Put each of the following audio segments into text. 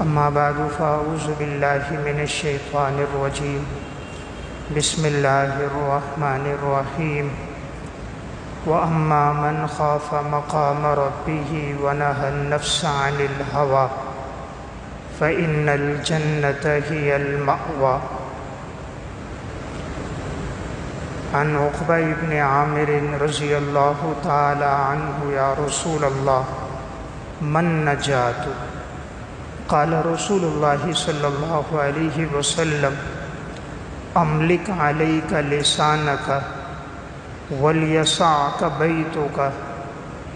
اما بعد فاعوذ باللہ من الشیطان الرجیم بسم اللہ الرحمن الرحیم واما من خاف مقام ربہ ونہى النفس عن الہوى فإن الجنة هي المأوى۔ عن عقبہ بن عامر رضی اللہ تعالی عنہ یا رسول اللہ من نجات؟ قال رسول اللہ صلی اللہ علیہ وسلم املک علیک لسانک ولیسعک بیتک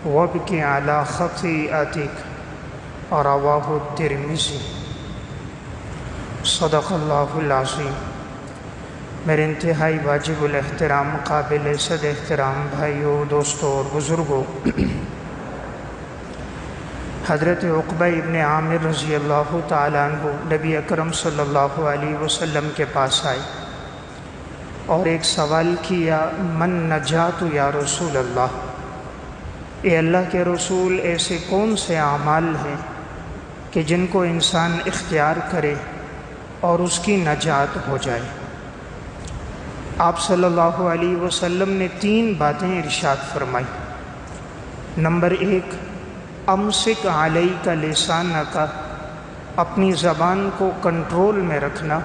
وابک علی خطیئتک، رواہ الترمذی۔ صدق اللہ العظیم۔ میرے انتہائی واجب الاحترام، قابل صد احترام بھائیوں، دوستوں اور بزرگوں، حضرت عقبہ ابن عامر رضی اللہ تعالیٰ عنہ نبی اکرم صلی اللہ علیہ وسلم کے پاس آئے اور ایک سوال کیا، من نجات یا رسول اللہ، اے اللہ کے رسول، ایسے کون سے اعمال ہیں کہ جن کو انسان اختیار کرے اور اس کی نجات ہو جائے؟ آپ صلی اللہ علیہ وسلم نے 3 باتیں ارشاد فرمائی۔ نمبر 1، امسک علیک لسانک، اپنی زبان کو کنٹرول میں رکھنا،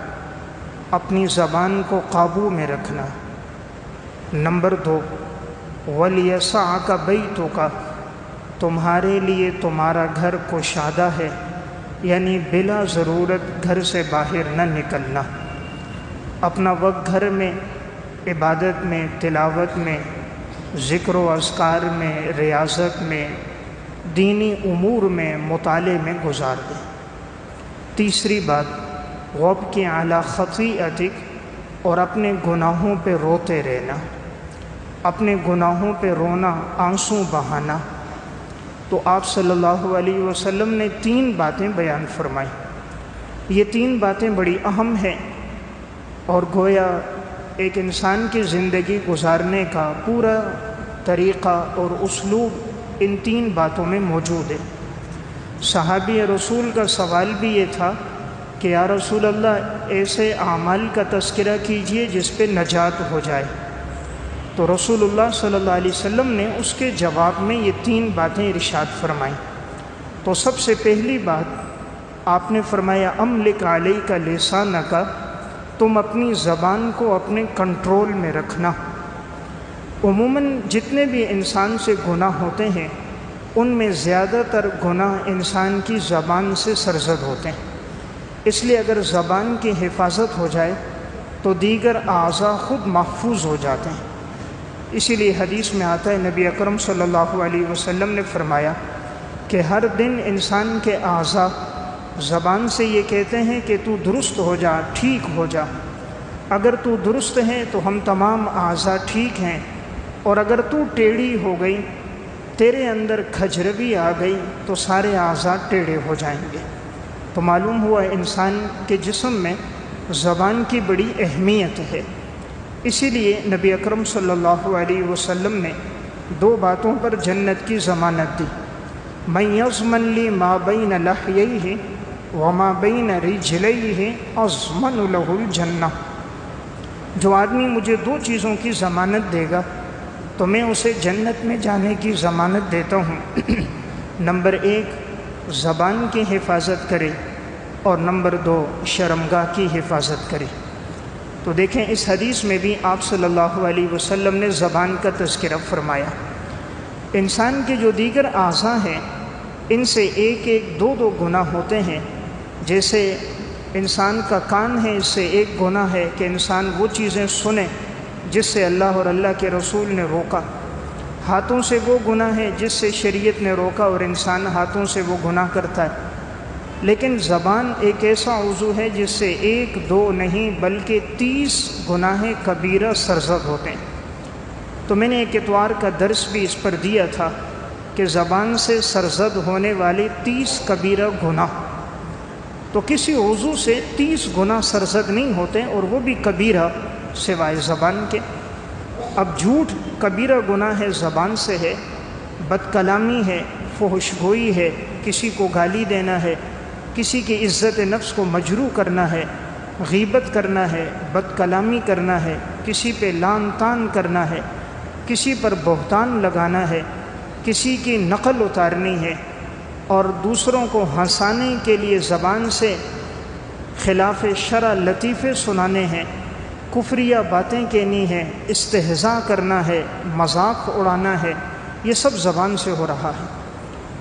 اپنی زبان کو قابو میں رکھنا۔ نمبر 2، ولیسعک بیتک، تمہارے لیے تمہارا گھر کشادہ ہے، یعنی بلا ضرورت گھر سے باہر نہ نکلنا، اپنا وقت گھر میں عبادت میں، تلاوت میں، ذکر و اذکار میں، ریاضت میں، دینی امور میں، مطالعے میں گزار دیں۔ تیسری بات، وابک علی خطیئتک، اور اپنے گناہوں پہ روتے رہنا، اپنے گناہوں پہ رونا، آنسو بہانا۔ تو آپ صلی اللہ علیہ وسلم نے 3 باتیں بیان فرمائی۔ یہ 3 باتیں بڑی اہم ہیں اور گویا ایک انسان کی زندگی گزارنے کا پورا طریقہ اور اسلوب ان 3 باتوں میں موجود ہے۔ صحابی رسول کا سوال بھی یہ تھا کہ یا رسول اللہ، ایسے اعمال کا تذکرہ کیجئے جس پہ نجات ہو جائے۔ تو رسول اللہ صلی اللہ علیہ وسلم نے اس کے جواب میں یہ 3 باتیں ارشاد فرمائیں۔ تو سب سے پہلی بات آپ نے فرمایا، املک علیک لسانک، تم اپنی زبان کو اپنے کنٹرول میں رکھنا۔ عموماً جتنے بھی انسان سے گناہ ہوتے ہیں ان میں زیادہ تر گناہ انسان کی زبان سے سرزد ہوتے ہیں، اس لیے اگر زبان کی حفاظت ہو جائے تو دیگر اعضاء خود محفوظ ہو جاتے ہیں۔ اسی لیے حدیث میں آتا ہے، نبی اکرم صلی اللہ علیہ وسلم نے فرمایا کہ ہر دن انسان کے اعضاء زبان سے یہ کہتے ہیں کہ تو درست ہو جا، ٹھیک ہو جا۔ اگر تو درست ہے تو ہم تمام اعضاء ٹھیک ہیں، اور اگر تو ٹیڑھی ہو گئی، تیرے اندر کھجروی آ گئی، تو سارے اعضاء ٹیڑھے ہو جائیں گے۔ تو معلوم ہوا انسان کے جسم میں زبان کی بڑی اہمیت ہے۔ اسی لیے نبی اکرم صلی اللہ علیہ وسلم نے 2 باتوں پر جنت کی ضمانت دی، من یضمن لی ما بین لحییہ وما بین رجلیہ اضمن لہ الجنہ، جو آدمی مجھے 2 چیزوں کی ضمانت دے گا تو میں اسے جنت میں جانے کی ضمانت دیتا ہوں۔ نمبر 1، زبان کی حفاظت کرے، اور نمبر 2، شرمگاہ کی حفاظت کرے۔ تو دیکھیں اس حدیث میں بھی آپ صلی اللہ علیہ وسلم نے زبان کا تذکرہ فرمایا۔ انسان کے جو دیگر اعضاء ہیں ان سے 1-2 گناہ ہوتے ہیں۔ جیسے انسان کا کان ہے، اس سے 1 گناہ ہے کہ انسان وہ چیزیں سنے جس سے اللہ اور اللہ کے رسول نے روکا۔ ہاتھوں سے وہ گناہ ہے جس سے شریعت نے روکا اور انسان ہاتھوں سے وہ گناہ کرتا ہے۔ لیکن زبان ایک ایسا عضو ہے جس سے 1-2 نہیں بلکہ 30 گناہ کبیرہ سرزد ہوتے ہیں۔ تو میں نے ایک اتوار کا درس بھی اس پر دیا تھا کہ زبان سے سرزد ہونے والے 30 کبیرہ گناہ، تو کسی عضو سے 30 گناہ سرزد نہیں ہوتے، اور وہ بھی کبیرہ سوائے زبان کے۔ اب جھوٹ کبیرہ گناہ ہے، زبان سے ہے، بد کلامی ہے، فحش گوئی ہے، کسی کو گالی دینا ہے، کسی کی عزت نفس کو مجروح کرنا ہے، غیبت کرنا ہے، بد کلامی کرنا ہے، کسی پہ لعن طعن کرنا ہے، کسی پر بہتان لگانا ہے، کسی کی نقل اتارنی ہے، اور دوسروں کو ہنسانے کے لیے زبان سے خلاف شرع لطیفے سنانے ہیں، کفریہ باتیں کہنی ہیں، استہزاء کرنا ہے، مذاق اڑانا ہے، یہ سب زبان سے ہو رہا ہے۔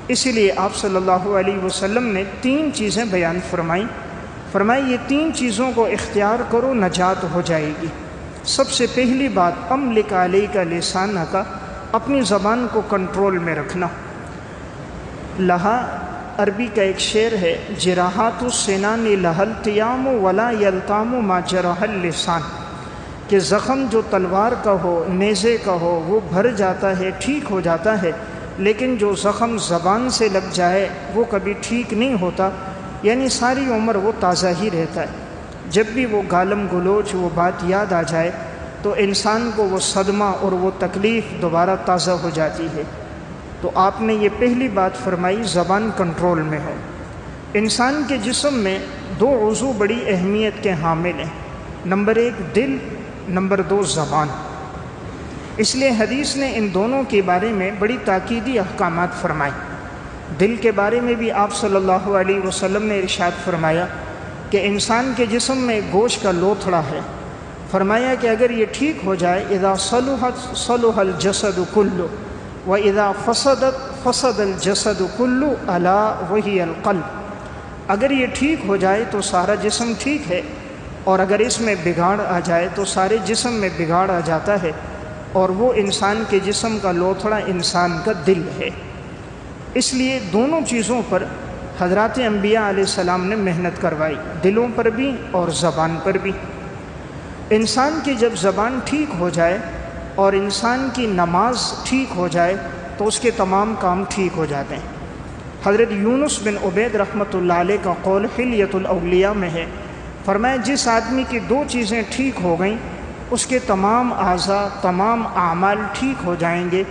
اسی لیے آپ صلی اللہ علیہ وسلم نے 3 چیزیں بیان فرمائی یہ 3 چیزوں کو اختیار کرو، نجات ہو جائے گی۔ سب سے پہلی بات، املک علیک لسانک، اپنی زبان کو کنٹرول میں رکھنا۔ لہا عربی کا ایک شعر ہے، جراحات السنان لہا التیام ولا یلتام ما جرح اللسان، کہ زخم جو تلوار کا ہو، نیزے کا ہو، وہ بھر جاتا ہے، ٹھیک ہو جاتا ہے، لیکن جو زخم زبان سے لگ جائے وہ کبھی ٹھیک نہیں ہوتا، یعنی ساری عمر وہ تازہ ہی رہتا ہے۔ جب بھی وہ گالم گلوچ، وہ بات یاد آ جائے تو انسان کو وہ صدمہ اور وہ تکلیف دوبارہ تازہ ہو جاتی ہے۔ تو آپ نے یہ پہلی بات فرمائی، زبان کنٹرول میں ہو۔ انسان کے جسم میں 2 عضو بڑی اہمیت کے حامل ہیں، نمبر 1 دل، نمبر 2 زبان۔ اس لیے حدیث نے ان دونوں کے بارے میں بڑی تاکیدی احکامات فرمائے۔ دل کے بارے میں بھی آپ صلی اللہ علیہ وسلم نے ارشاد فرمایا کہ انسان کے جسم میں گوشت کا لوتھڑا ہے، فرمایا کہ اگر یہ ٹھیک ہو جائے، اذا صلحت صلح الجسد کلہ واذا فسدت فسد الجسد کلہ الا وہی القلب، اگر یہ ٹھیک ہو جائے تو سارا جسم ٹھیک ہے، اور اگر اس میں بگاڑ آ جائے تو سارے جسم میں بگاڑ آ جاتا ہے، اور وہ انسان کے جسم کا لوتھڑا انسان کا دل ہے۔ اس لیے دونوں چیزوں پر حضرات انبیاء علیہ السلام نے محنت کروائی، دلوں پر بھی اور زبان پر بھی۔ انسان کی جب زبان ٹھیک ہو جائے اور انسان کی نماز ٹھیک ہو جائے تو اس کے تمام کام ٹھیک ہو جاتے ہیں۔ حضرت یونس بن عبید رحمۃ اللہ علیہ کا قول حلیۃ الاولیاء میں ہے، فرمایا جس آدمی کی 2 چیزیں ٹھیک ہو گئیں اس کے تمام اعضاء، تمام اعمال ٹھیک ہو جائیں گے۔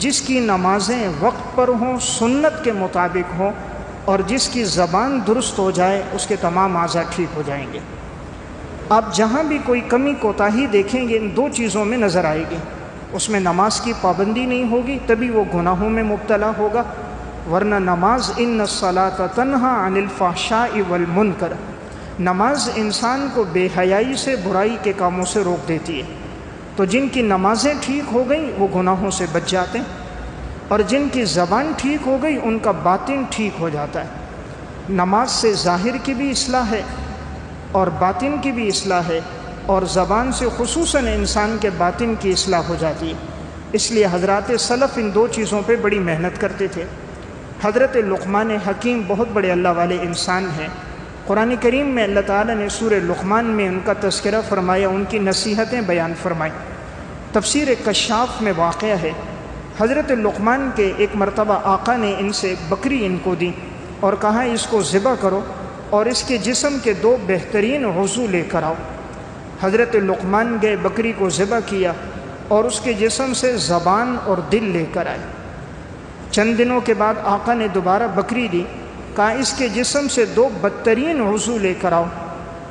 جس کی نمازیں وقت پر ہوں، سنت کے مطابق ہوں، اور جس کی زبان درست ہو جائے اس کے تمام اعضاء ٹھیک ہو جائیں گے۔ آپ جہاں بھی کوئی کمی کوتاہی دیکھیں گے ان 2 چیزوں میں نظر آئے گی۔ اس میں نماز کی پابندی نہیں ہوگی تبھی وہ گناہوں میں مبتلا ہوگا، ورنہ نماز ان الصلاۃ تنہی عن الفحشاء والمنکر، نماز انسان کو بے حیائی سے، برائی کے کاموں سے روک دیتی ہے۔ تو جن کی نمازیں ٹھیک ہو گئیں وہ گناہوں سے بچ جاتے ہیں، اور جن کی زبان ٹھیک ہو گئی ان کا باطن ٹھیک ہو جاتا ہے۔ نماز سے ظاہر کی بھی اصلاح ہے اور باطن کی بھی اصلاح ہے، اور زبان سے خصوصاً انسان کے باطن کی اصلاح ہو جاتی ہے۔ اس لیے حضرات سلف ان 2 چیزوں پہ بڑی محنت کرتے تھے۔ حضرت لقمان حکیم بہت بڑے اللہ والے انسان ہیں۔ قرآن کریم میں اللہ تعالیٰ نے سورہ لقمان میں ان کا تذکرہ فرمایا، ان کی نصیحتیں بیان فرمائیں۔ تفسیر کشاف میں واقعہ ہے، حضرت لقمان کے ایک مرتبہ آقا نے ان سے بکری ان کو دی اور کہا اس کو ذبح کرو اور اس کے جسم کے 2 بہترین عضو لے کر آؤ۔ حضرت لقمان گئے، بکری کو ذبح کیا اور اس کے جسم سے زبان اور دل لے کر آئے۔ چند دنوں کے بعد آقا نے دوبارہ بکری دی، کہا اس کے جسم سے 2 بدترین عضو لے کر آؤ۔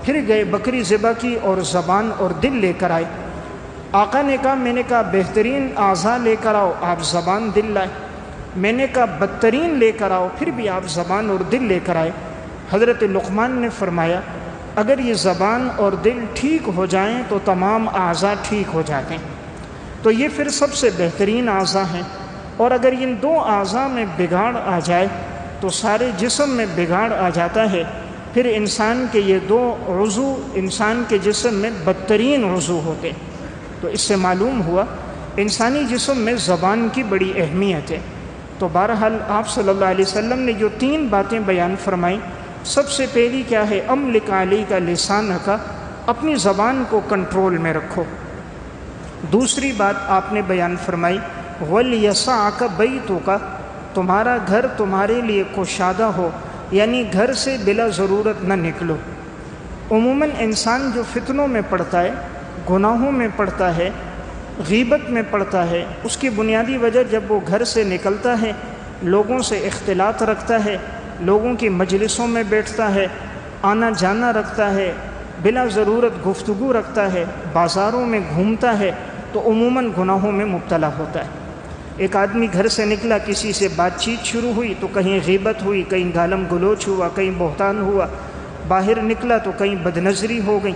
پھر گئے، بکری ذبح کی اور زبان اور دل لے کر آئے۔ آقا نے کہا، میں نے کہا بہترین اعضاء لے کر آؤ، آپ زبان دل لائے۔ میں نے کہا بدترین لے کر آؤ، پھر بھی آپ زبان اور دل لے کر آئے۔ حضرت لقمان نے فرمایا اگر یہ زبان اور دل ٹھیک ہو جائیں تو تمام اعضاء ٹھیک ہو جاتے ہیں، تو یہ پھر سب سے بہترین اعضاء ہیں، اور اگر ان 2 اعضاء میں بگاڑ آ جائے تو سارے جسم میں بگاڑ آ جاتا ہے۔ پھر انسان کے یہ 2 عضو انسان کے جسم میں بدترین عضو ہوتے۔ تو اس سے معلوم ہوا انسانی جسم میں زبان کی بڑی اہمیت ہے۔ تو بہرحال آپ صلی اللہ علیہ وسلم نے جو 3 باتیں بیان فرمائیں، سب سے پہلی کیا ہے؟ املک علیک لسانک، اپنی زبان کو کنٹرول میں رکھو۔ دوسری بات آپ نے بیان فرمائی، وَلْيَسَعْكَ بَيْتُكَ، تمہارا گھر تمہارے لیے کشادہ ہو، یعنی گھر سے بلا ضرورت نہ نکلو۔ عموماً انسان جو فتنوں میں پڑتا ہے، گناہوں میں پڑتا ہے، غیبت میں پڑتا ہے، اس کی بنیادی وجہ جب وہ گھر سے نکلتا ہے، لوگوں سے اختلاط رکھتا ہے، لوگوں کی مجلسوں میں بیٹھتا ہے، آنا جانا رکھتا ہے، بلا ضرورت گفتگو رکھتا ہے، بازاروں میں گھومتا ہے، تو عموماً گناہوں میں مبتلا ہوتا ہے۔ ایک آدمی گھر سے نکلا، کسی سے بات چیت شروع ہوئی تو کہیں غیبت ہوئی، کہیں گالم گلوچ ہوا، کہیں بہتان ہوا، باہر نکلا تو کہیں بدنظری ہو گئی۔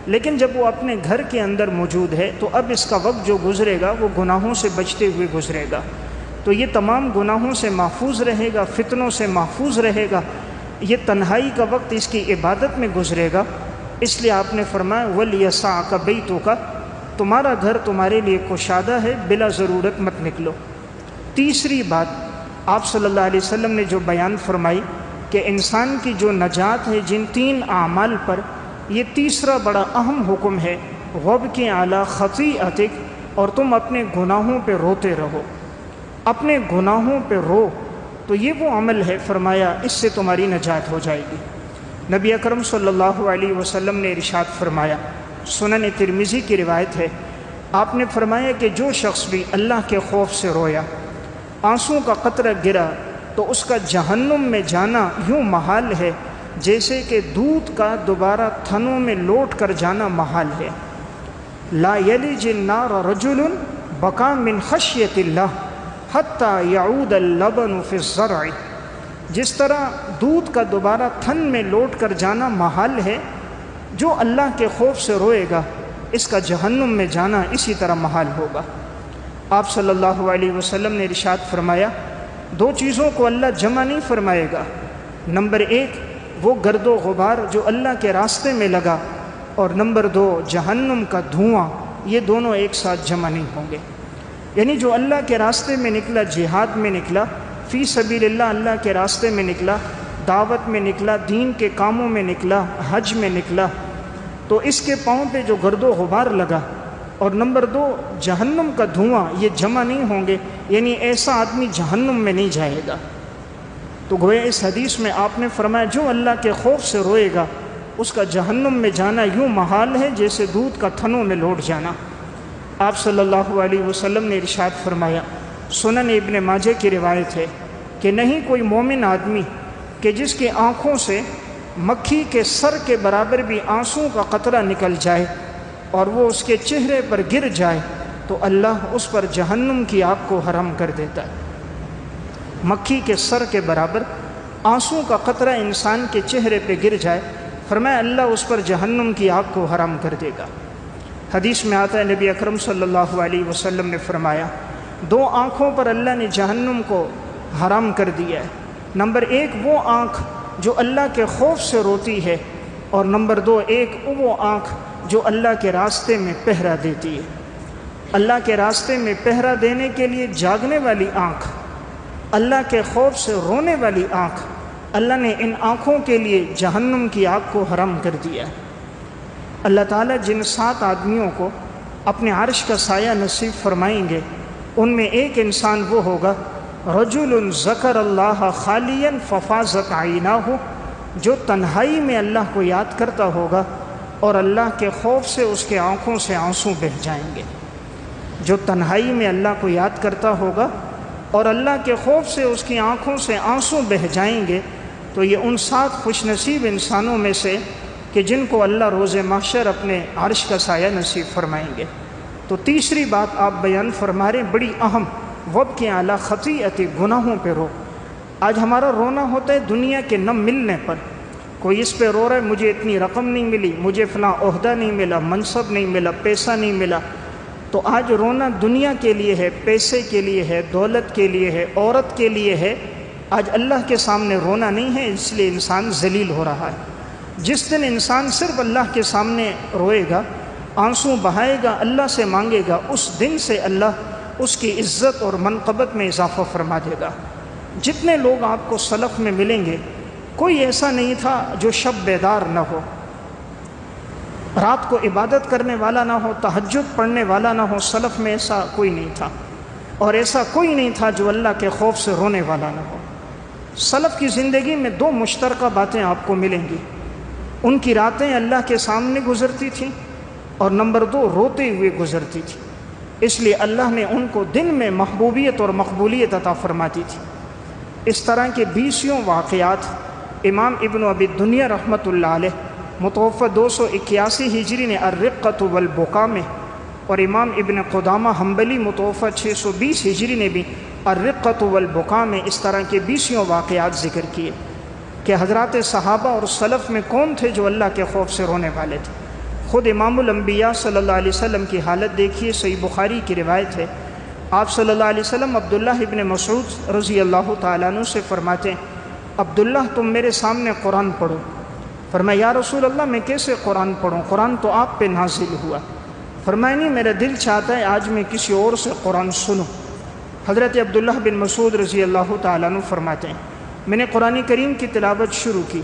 لیکن جب وہ اپنے گھر کے اندر موجود ہے تو اب اس کا وقت جو گزرے گا وہ گناہوں سے بچتے ہوئے گزرے گا، تو یہ تمام گناہوں سے محفوظ رہے گا، فتنوں سے محفوظ رہے گا۔ یہ تنہائی کا وقت اس کی عبادت میں گزرے گا۔ اس لیے آپ نے فرمایا وَلْيَسَعْكَ بَيْتُكَ، تمہارا گھر تمہارے لیے کشادہ ہے، بلا ضرورت مت نکلو۔ تیسری بات آپ صلی اللہ علیہ وسلم نے جو بیان فرمائی کہ انسان کی جو نجات ہے جن 3 اعمال پر، یہ تیسرا بڑا اہم حکم ہے، وَابْكِ عَلَىٰ خَطِيئَتِكَ، اور تم اپنے گناہوں پہ روتے رہو، اپنے گناہوں پہ رو۔ تو یہ وہ عمل ہے، فرمایا اس سے تمہاری نجات ہو جائے گی۔ نبی اکرم صلی اللہ علیہ وسلم نے ارشاد فرمایا، سنن ترمذی کی روایت ہے، آپ نے فرمایا کہ جو شخص بھی اللہ کے خوف سے رویا، آنسوں کا قطرہ گرا، تو اس کا جہنم میں جانا یوں محال ہے جیسے کہ دودھ کا دوبارہ تھنوں میں لوٹ کر جانا محال ہے۔ لا یلج النار رجل بکا من خشیت اللہ حتی یعود اللبن فی الزرع، جس طرح دودھ کا دوبارہ تھن میں لوٹ کر جانا محال ہے، جو اللہ کے خوف سے روئے گا اس کا جہنم میں جانا اسی طرح محال ہوگا۔ آپ صلی اللہ علیہ وسلم نے ارشاد فرمایا، 2 چیزوں کو اللہ جمع نہیں فرمائے گا۔ نمبر 1 وہ گرد و غبار جو اللہ کے راستے میں لگا، اور نمبر 2 جہنم کا دھواں، یہ دونوں ایک ساتھ جمع نہیں ہوں گے۔ یعنی جو اللہ کے راستے میں نکلا، جہاد میں نکلا، فی سبیل اللہ اللہ کے راستے میں نکلا، دعوت میں نکلا، دین کے کاموں میں نکلا، حج میں نکلا، تو اس کے پاؤں پہ جو گرد و غبار لگا، اور نمبر 2 جہنم کا دھواں، یہ جمع نہیں ہوں گے، یعنی ایسا آدمی جہنم میں نہیں جائے گا۔ تو گویا اس حدیث میں آپ نے فرمایا جو اللہ کے خوف سے روئے گا اس کا جہنم میں جانا یوں محال ہے جیسے دودھ کا تھنوں میں لوٹ جانا۔ آپ صلی اللہ علیہ وسلم نے ارشاد فرمایا، سنن ابن ماجہ کی روایت ہے کہ نہیں کوئی مومن آدمی کہ جس کی آنکھوں سے مکھی کے سر کے برابر بھی آنسوں کا قطرہ نکل جائے اور وہ اس کے چہرے پر گر جائے تو اللہ اس پر جہنم کی آگ کو حرام کر دیتا ہے۔ مکھی کے سر کے برابر آنسوں کا قطرہ انسان کے چہرے پہ گر جائے، فرمایا اللہ اس پر جہنم کی آگ کو حرام کر دے گا۔ حدیث میں آتا ہے نبی اکرم صلی اللہ علیہ وسلم نے فرمایا 2 آنکھوں پر اللہ نے جہنم کو حرام کر دیا ہے۔ نمبر 1 وہ آنکھ جو اللہ کے خوف سے روتی ہے، اور نمبر 2 ایک وہ آنکھ جو اللہ کے راستے میں پہرا دیتی ہے۔ اللہ کے راستے میں پہرا دینے کے لیے جاگنے والی آنکھ، اللہ کے خوف سے رونے والی آنکھ، اللہ نے ان آنکھوں کے لیے جہنم کی آگ کو حرام کر دیا ہے۔ اللہ تعالیٰ جن 7 آدمیوں کو اپنے عرش کا سایہ نصیب فرمائیں گے، ان میں ایک انسان وہ ہوگا رجل ذکر اللہ خالیا ففاضت عیناہ، جو تنہائی میں اللہ کو یاد کرتا ہوگا اور اللہ کے خوف سے اس کے آنکھوں سے آنسو بہہ جائیں گے۔ جو تنہائی میں اللہ کو یاد کرتا ہوگا اور اللہ کے خوف سے اس کی آنکھوں سے آنسو بہہ جائیں گے، تو یہ ان 7 خوش نصیب انسانوں میں سے کہ جن کو اللہ روز محشر اپنے عرش کا سایہ نصیب فرمائیں گے۔ تو تیسری بات آپ بیان فرما رہے ہیں بڑی اہم، وَابْكِ عَلَىٰ خَطِیئَتِکَ، گناہوں پہ رو۔ آج ہمارا رونا ہوتا ہے دنیا کے نہ ملنے پر، کوئی اس پہ رو رہا ہے مجھے اتنی رقم نہیں ملی، مجھے فلاں عہدہ نہیں ملا، منصب نہیں ملا، پیسہ نہیں ملا۔ تو آج رونا دنیا کے لیے ہے، پیسے کے لیے ہے، دولت کے لیے ہے، عورت کے لیے ہے۔ آج اللہ کے سامنے رونا نہیں ہے، اس لیے انسان ذلیل ہو رہا ہے۔ جس دن انسان صرف اللہ کے سامنے روئے گا، آنسو بہائے گا، اللہ سے مانگے گا، اس دن سے اللہ اس کی عزت اور منقبت میں اضافہ فرما دے گا۔ جتنے لوگ آپ کو سلف میں ملیں گے، کوئی ایسا نہیں تھا جو شب بیدار نہ ہو، رات کو عبادت کرنے والا نہ ہو، تہجد پڑھنے والا نہ ہو۔ سلف میں ایسا کوئی نہیں تھا، اور ایسا کوئی نہیں تھا جو اللہ کے خوف سے رونے والا نہ ہو۔ سلف کی زندگی میں 2 مشترکہ باتیں آپ کو ملیں گی، ان کی راتیں اللہ کے سامنے گزرتی تھیں، اور نمبر 2 روتے ہوئے گزرتی تھی۔ اس لیے اللہ نے ان کو دن میں محبوبیت اور مقبولیت عطا فرماتی تھی۔ اس طرح کے 20 واقعات امام ابن ابی دنیا رحمۃ اللہ علیہ متوفہ 281 ہجری نے الرقۃ والبکا میں، اور امام ابن قدامہ حنبلی متوفہ 620 ہجری نے بھی الرقۃ والبکا میں اس طرح کے 20 واقعات ذکر کیے کہ حضرات صحابہ اور سلف میں کون تھے جو اللہ کے خوف سے رونے والے تھے۔ خود امام الانبیاء صلی اللہ علیہ وسلم کی حالت دیکھیے، صحیح بخاری کی روایت ہے، آپ صلی اللہ علیہ وسلم عبداللہ ابن مسعود رضی اللہ تعالیٰ عنہ سے فرماتے ہیں، عبداللہ تم میرے سامنے قرآن پڑھو۔ فرمایا یا رسول اللہ میں کیسے قرآن پڑھوں، قرآن تو آپ پہ نازل ہوا۔ فرمایا نہیں، میرا دل چاہتا ہے آج میں کسی اور سے قرآن سنوں۔ حضرت عبداللہ بن مسعود رضی اللہ تعالیٰ عنہ فرماتے ہیں میں نے قرآن کریم کی تلاوت شروع کی،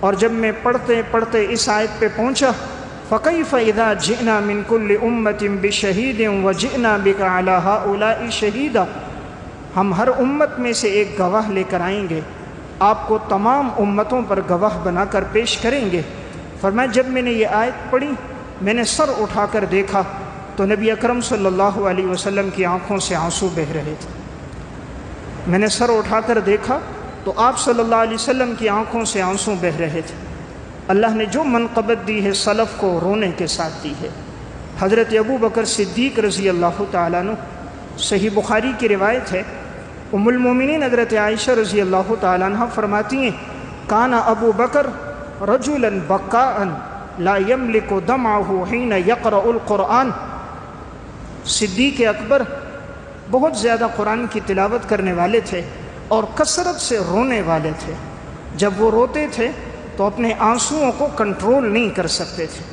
اور جب میں پڑھتے پڑھتے اس آیت پہ پہنچا فَكَيْفَ إِذَا جِئْنَا مِن كُلِّ أُمَّةٍ بِشَهِيدٍ وَجِئْنَا بِكَ عَلَى هَؤُلَاءِ شَهِيدًا، ہم ہر امت میں سے ایک گواہ لے کر آئیں گے، آپ کو تمام امتوں پر گواہ بنا کر پیش کریں گے۔ فرمایا جب میں نے یہ آیت پڑھی میں نے سر اٹھا کر دیکھا تو نبی اکرم صلی اللہ علیہ وسلم کی آنکھوں سے آنسو بہہ رہے تھے۔ میں نے سر اٹھا کر دیکھا تو آپ صلی اللہ علیہ وسلم کی آنکھوں سے آنسو بہہ رہے تھے۔ اللہ نے جو منقبت دی ہے سلف کو رونے کے ساتھ دی ہے۔ حضرت ابو بکر صدیق رضی اللہ تعالیٰ عنہ، صحیح بخاری کی روایت ہے، ام المومنین حضرت عائشہ رضی اللہ تعالیٰ عنہ فرماتی ہیں کان ابو بکر رجلا بکاء لا یملک دمعہ حین یقرأ القرآن، صدیق اکبر بہت زیادہ قرآن کی تلاوت کرنے والے تھے اور کثرت سے رونے والے تھے۔ جب وہ روتے تھے تو اپنے آنسوؤں کو کنٹرول نہیں کر سکتے تھے۔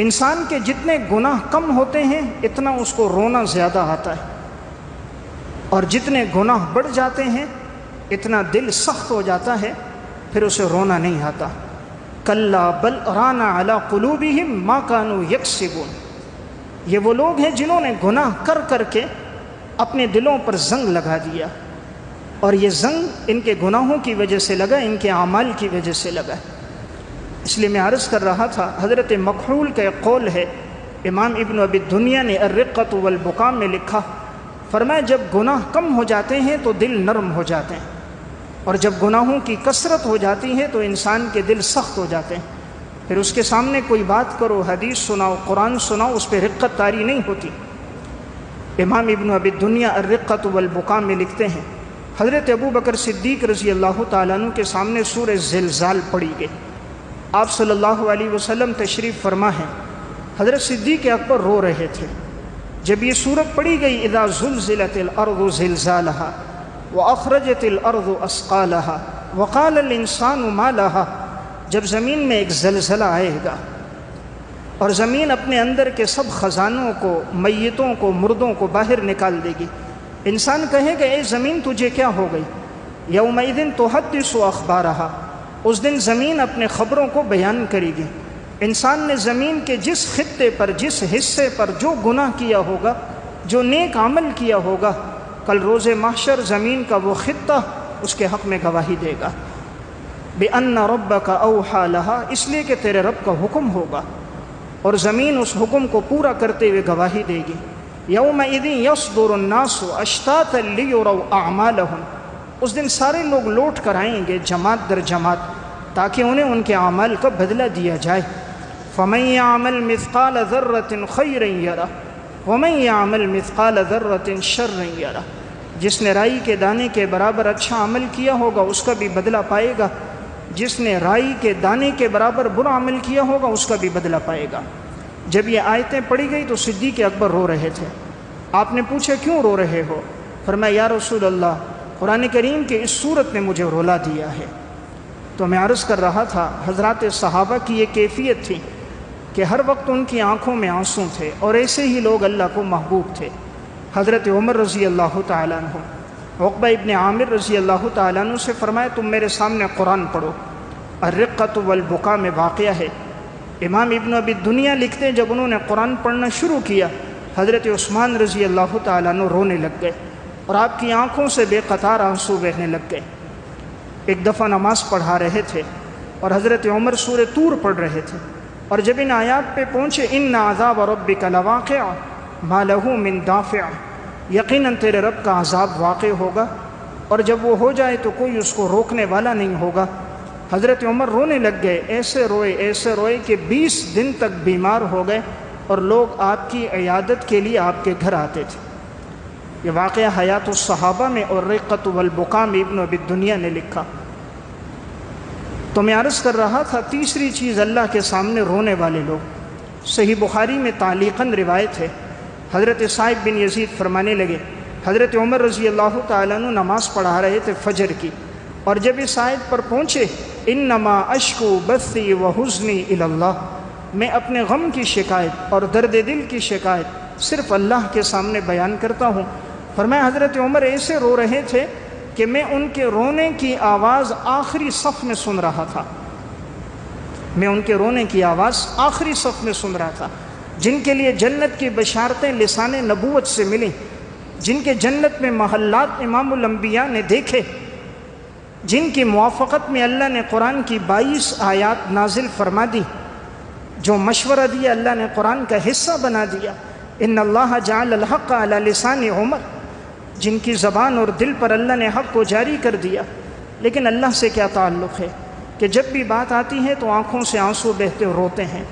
انسان کے جتنے گناہ کم ہوتے ہیں اتنا اس کو رونا زیادہ آتا ہے، اور جتنے گناہ بڑھ جاتے ہیں اتنا دل سخت ہو جاتا ہے، پھر اسے رونا نہیں آتا۔ کلا بل ران علی قلوبہم ما کانوا یکسبون، یہ وہ لوگ ہیں جنہوں نے گناہ کر کر کے اپنے دلوں پر زنگ لگا دیا، اور یہ زنگ ان کے گناہوں کی وجہ سے لگا، ان کے اعمال کی وجہ سے لگا۔ اس لیے میں عرض کر رہا تھا حضرت مکحول کا ایک قول ہے، امام ابن ابی دنیا نے الرقۃ والبکا میں لکھا، فرمایا جب گناہ کم ہو جاتے ہیں تو دل نرم ہو جاتے ہیں، اور جب گناہوں کی کثرت ہو جاتی ہے تو انسان کے دل سخت ہو جاتے ہیں۔ پھر اس کے سامنے کوئی بات کرو، حدیث سناؤ، قرآن سناؤ، اس پہ رقت طاری نہیں ہوتی۔ امام ابن ابی دنیا الرقۃ والبکا میں لکھتے ہیں حضرت ابو بکر صدیق رضی اللہ تعالیٰ عنہ کے سامنے سورہ زلزال پڑھی گئی، آپ صلی اللہ علیہ وسلم تشریف فرما ہیں، حضرت صدیق اکبر رو رہے تھے۔ جب یہ سورت پڑھی گئی اذا زلزلت الارض زلزالها واخرجت الارض اثقالها وقال الانسان ما لها، جب زمین میں ایک زلزلہ آئے گا اور زمین اپنے اندر کے سب خزانوں کو، میتوں کو، مردوں کو باہر نکال دے گی، انسان کہے گا اے زمین تجھے کیا ہو گئی؟ یومئذ تحدث اخبارها، اس دن زمین اپنے خبروں کو بیان کرے گی۔ انسان نے زمین کے جس خطے پر، جس حصے پر جو گناہ کیا ہوگا، جو نیک عمل کیا ہوگا، کل روز محشر زمین کا وہ خطہ اس کے حق میں گواہی دے گا۔ بِأَنَّ رَبَّكَ أَوْحَى لَهَا، اس لیے کہ تیرے رب کا حکم ہوگا، اور زمین اس حکم کو پورا کرتے ہوئے گواہی دے گی۔ یومئذ یصدر الناس اشتاتا لیروا اعمالهم، اس دن سارے لوگ لوٹ کر آئیں گے جماعت در جماعت تاکہ انہیں ان کے اعمال کا بدلہ دیا جائے۔ فمن يعمل مثقال ذرة خيرا يره ومن يعمل مثقال ذرة شرا يره، جس نے رائی کے دانے کے برابر اچھا عمل کیا ہوگا اس کا بھی بدلہ پائے گا، جس نے رائی کے دانے کے برابر برا عمل کیا ہوگا اس کا بھی بدلہ پائے گا۔ جب یہ آیتیں پڑھی گئی تو صدیق اکبر رو رہے تھے۔ آپ نے پوچھا کیوں رو رہے ہو؟ فرمایا یا رسول اللہ قرآن کریم کے اس صورت نے مجھے رولا دیا ہے۔ تو میں عرض کر رہا تھا حضرات صحابہ کی یہ کیفیت تھی کہ ہر وقت ان کی آنکھوں میں آنسو تھے، اور ایسے ہی لوگ اللہ کو محبوب تھے۔ حضرت عمر رضی اللہ تعالیٰ عنہ عقبہ ابن عامر رضی اللہ تعالیٰ عنہ سے فرمایا تم میرے سامنے قرآن پڑھو۔ الرقۃ والبکا میں واقعہ ہے، امام ابن ابی دنیا لکھتے ہیں جب انہوں نے قرآن پڑھنا شروع کیا حضرت عثمان رضی اللہ تعالیٰ عنہ رونے لگ گئے، اور آپ کی آنکھوں سے بے قطار آنسو بہنے لگ گئے۔ ایک دفعہ نماز پڑھا رہے تھے اور حضرت عمر سورہ طور پڑھ رہے تھے، اور جب ان آیات پہ پہنچے ان عذاب ربک لواقع ما لہ من دافع، یقیناً تیرے رب کا عذاب واقع ہوگا اور جب وہ ہو جائے تو کوئی اس کو روکنے والا نہیں ہوگا۔ حضرت عمر رونے لگ گئے، ایسے روئے کہ 20 دن تک بیمار ہو گئے، اور لوگ آپ کی عیادت کے لیے آپ کے گھر آتے تھے۔ یہ واقعہ حیات الصحابہ میں اور رقۃ والبکا میں ابن ابی الدنیا نے لکھا۔ تو میں عرض کر رہا تھا، تیسری چیز اللہ کے سامنے رونے والے لوگ۔ صحیح بخاری میں تعلیقاً روایت ہے، حضرت صائب بن یزید فرمانے لگے، حضرت عمر رضی اللہ تعالیٰ عنہ نماز پڑھا رہے تھے فجر کی، اور جب اس آیت پر پہنچے، انما اشکو بثی وحزنی الی اللہ، میں اپنے غم کی شکایت اور درد دل کی شکایت صرف اللہ کے سامنے بیان کرتا ہوں۔ فرمایا حضرت عمر ایسے رو رہے تھے کہ میں ان کے رونے کی آواز آخری صف میں سن رہا تھا، میں ان کے رونے کی آواز آخری صف میں سن رہا تھا، جن کے لیے جنت کی بشارتیں لسان نبوت سے ملیں، جن کے جنت میں محلات امام الانبیاء نے دیکھے، جن کی موافقت میں اللہ نے قرآن کی 22 آیات نازل فرما دی، جو مشورہ دیا اللہ نے قرآن کا حصہ بنا دیا۔ ان اللہ جعل الحق علی لسان عمر، جن کی زبان اور دل پر اللہ نے حق کو جاری کر دیا، لیکن اللہ سے کیا تعلق ہے کہ جب بھی بات آتی ہے تو آنکھوں سے آنسو بہتے روتے ہیں۔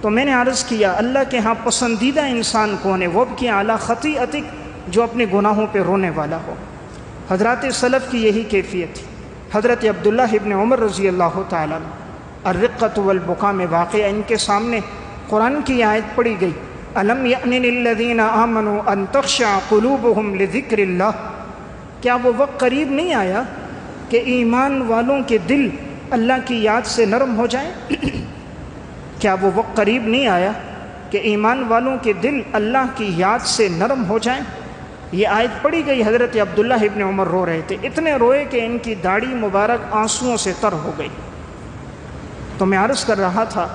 تو میں نے عرض کیا، اللہ کے ہاں پسندیدہ انسان کون ہے؟ وابکی علی خطیئتک، جو اپنے گناہوں پہ رونے والا ہو۔ حضرات سلف کی یہی کیفیت تھی۔ حضرت عبداللہ ابن عمر رضی اللہ تعالیٰ عنہ، الرقۃ والبکا میں واقعہ ان کے سامنے قرآن کی آیت پڑھی گئی، الم یأن للذین آمنوا ان تخشع قلوبہم لذکر اللہ، کیا وہ وقت قریب نہیں آیا کہ ایمان والوں کے دل اللہ کی یاد سے نرم ہو جائیں؟ کیا وہ وقت قریب نہیں آیا کہ ایمان والوں کے دل اللہ کی یاد سے نرم ہو جائیں؟ یہ آیت پڑھی گئی، حضرت عبداللہ ابن عمر رو رہے تھے، اتنے روئے کہ ان کی داڑھی مبارک آنسوؤں سے تر ہو گئی۔ تو میں عرض کر رہا تھا،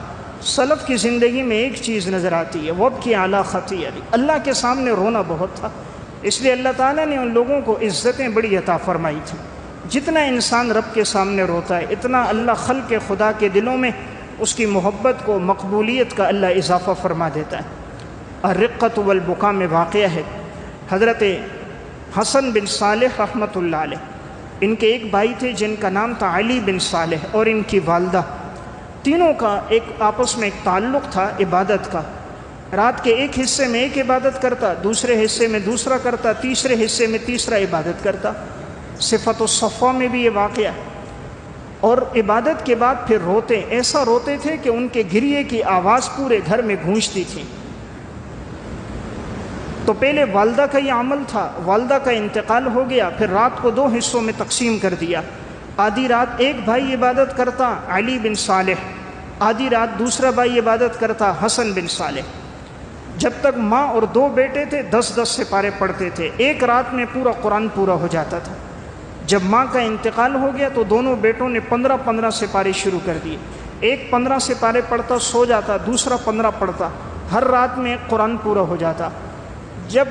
سلف کی زندگی میں ایک چیز نظر آتی ہے، وابکی اعلیٰ خطیئتک، اللہ کے سامنے رونا بہت تھا، اس لیے اللہ تعالیٰ نے ان لوگوں کو عزتیں بڑی عطا فرمائی تھیں۔ جتنا انسان رب کے سامنے روتا ہے، اتنا اللہ خلق خدا کے دلوں میں اس کی محبت کو، مقبولیت کا اللہ اضافہ فرما دیتا ہے۔ الرقۃ والبکا میں واقعہ ہے، حضرت حسن بن صالح رحمۃ اللہ علیہ، ان کے ایک بھائی تھے جن کا نام تھا علی بن صالح، اور ان کی والدہ، تینوں کا ایک آپس میں ایک تعلق تھا عبادت کا۔ رات کے ایک حصے میں ایک عبادت کرتا، دوسرے حصے میں دوسرا کرتا، تیسرے حصے میں تیسرا عبادت کرتا۔ صفت الصفا میں بھی یہ واقعہ، اور عبادت کے بعد پھر روتے، ایسا روتے تھے کہ ان کے گریے کی آواز پورے گھر میں گونجتی تھی۔ تو پہلے والدہ کا یہ عمل تھا، والدہ کا انتقال ہو گیا، پھر رات کو 2 حصوں میں تقسیم کر دیا۔ آدھی رات ایک بھائی عبادت کرتا علی بن صالح، آدھی رات دوسرا بھائی عبادت کرتا حسن بن صالح۔ جب تک ماں اور 2 بیٹے تھے 10-10 سپارے پڑھتے تھے، ایک رات میں پورا قرآن پورا ہو جاتا تھا۔ جب ماں کا انتقال ہو گیا تو دونوں بیٹوں نے 15-15 سپارے شروع کر دیے، ایک 15 سپارے پڑھتا سو جاتا، دوسرا 15 پڑھتا، ہر رات میں ایک قرآن پورا ہو جاتا۔ جب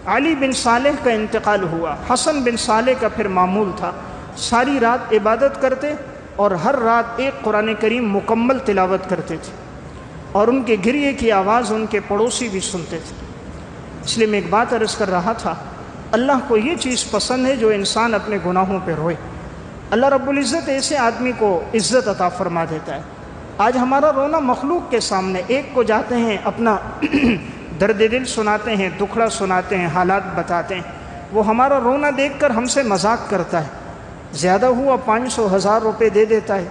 علی بن صالح کا انتقال ہوا، حسن بن صالح کا پھر معمول تھا، ساری رات عبادت کرتے اور ہر رات ایک قرآن کریم مکمل تلاوت کرتے تھے، اور ان کے گریے کی آواز ان کے پڑوسی بھی سنتے تھے۔ اس لیے میں ایک بات عرض کر رہا تھا، اللہ کو یہ چیز پسند ہے جو انسان اپنے گناہوں پہ روئے۔ اللہ رب العزت ایسے آدمی کو عزت عطا فرما دیتا ہے۔ آج ہمارا رونا مخلوق کے سامنے، ایک کو جاتے ہیں اپنا درد دل سناتے ہیں، دکھڑا سناتے ہیں، حالات بتاتے ہیں، وہ ہمارا رونا دیکھ کر ہم سے مذاق کرتا ہے، زیادہ ہوا 500-1000 روپے دے دیتا ہے،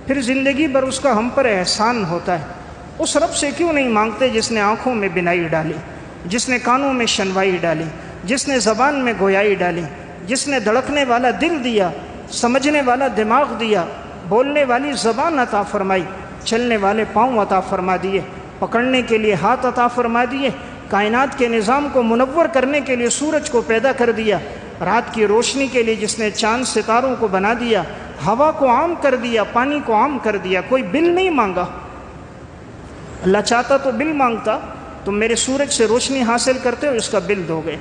پھر زندگی بھر اس کا ہم پر احسان ہوتا ہے۔ اس رب سے کیوں نہیں مانگتے جس نے آنکھوں میں بینائی ڈالی، جس نے کانوں میں شنوائی ڈالی، جس نے زبان میں گویائی ڈالی، جس نے دھڑکنے والا دل دیا، سمجھنے والا دماغ دیا، بولنے والی زبان عطا فرمائی، چلنے والے پاؤں عطا فرما دیے، پکڑنے کے لیے ہاتھ عطا فرما دیے، کائنات کے نظام کو منور کرنے کے لیے سورج کو پیدا کر دیا، رات کی روشنی کے لیے جس نے چاند ستاروں کو بنا دیا، ہوا کو عام کر دیا، پانی کو عام کر دیا، کوئی بل نہیں مانگا۔ اللہ چاہتا تو بل مانگتا، تم میرے سورج سے روشنی حاصل کرتے ہو، اس کا بل دو گے،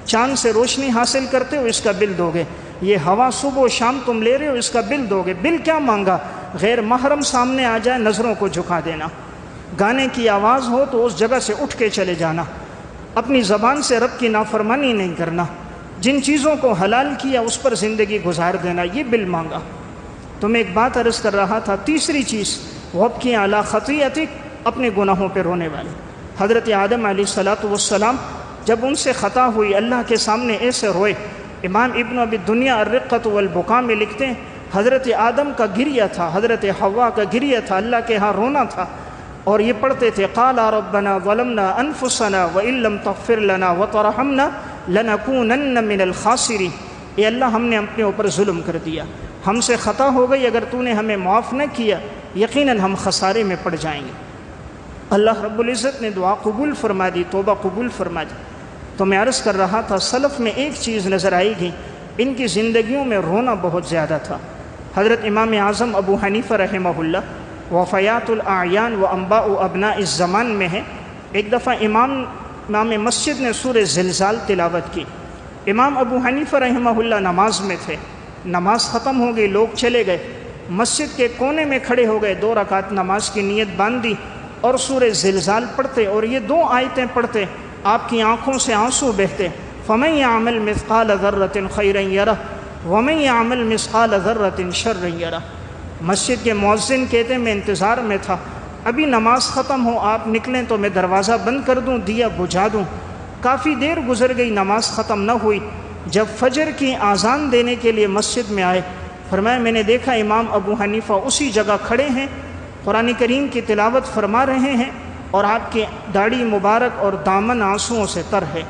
چاند سے روشنی حاصل کرتے ہو، اس کا بل دو گے، یہ ہوا صبح و شام تم لے رہے ہو، اس کا بل دو گے۔ بل کیا مانگا؟ غیر محرم سامنے آ جائے نظروں کو جھکا دینا، گانے کی آواز ہو تو اس جگہ سے اٹھ کے چلے جانا، اپنی زبان سے رب کی نافرمانی نہیں کرنا، جن چیزوں کو حلال کیا اس پر زندگی گزار دینا، یہ بل مانگا۔ تو میں ایک بات عرض کر رہا تھا، تیسری چیز وابکی علی خطیئتک، اپنے گناہوں پہ رونے والے۔ حضرت آدم علیہ السلام جب ان سے خطا ہوئی اللہ کے سامنے ایسے روئے۔ امام ابن ابی دنیا الرقۃ والبکاء میں لکھتے ہیں حضرت آدم کا گریہ تھا، حضرت حوا کا گریہ تھا، اللہ کے ہاں رونا تھا، اور یہ پڑھتے تھے قال ربنا ظلمنا انفسنا وان لم تغفر لنا وترحمنا لنکونن من الخاسرین۔ اے اللہ ہم نے اپنے اوپر ظلم کر دیا، ہم سے خطا ہو گئی، اگر تو نے ہمیں معاف نہ کیا یقیناً ہم خسارے میں پڑ جائیں گے۔ اللہ رب العزت نے دعا قبول فرما دی، توبہ قبول فرما دی۔ تو میں عرض کر رہا تھا سلف میں ایک چیز نظر آئے گی، ان کی زندگیوں میں رونا بہت زیادہ تھا۔ حضرت امام اعظم ابو حنیفہ رحمہ اللہ وفیات الاعیان و انباء ابناء الزمان میں ہے، ایک دفعہ امام مسجد نے سورہ زلزال تلاوت کی۔ امام ابو حنیفہ رحمہ اللہ نماز میں تھے، نماز ختم ہو گئی، لوگ چلے گئے، مسجد کے کونے میں کھڑے ہو گئے، 2 رکعت نماز کی نیت باندھ دی اور سورہ زلزال پڑھتے، اور یہ 2 آیتیں پڑھتے آپ کی آنکھوں سے آنسو بہتے۔ فَمَن يَعْمَلْ مِثْقَالَ ذَرَّةٍ خَيْرًا يَرَهُ وَمَن يَعْمَلْ مِثْقَالَ ذَرَّةٍ شَرًّا يَرَهُ۔ مسجد کے مؤذن کہتے میں انتظار میں تھا، ابھی نماز ختم ہو آپ نکلیں تو میں دروازہ بند کر دوں، دیا بجھا دوں۔ کافی دیر گزر گئی، نماز ختم نہ ہوئی۔ جب فجر کی اذان دینے کے لیے مسجد میں آئے، فرمایا میں نے دیکھا امام ابو حنیفہ اسی جگہ کھڑے ہیں، قرآن کریم کی تلاوت فرما رہے ہیں، اور آپ کی داڑھی مبارک اور دامن آنسوؤں سے تر ہے۔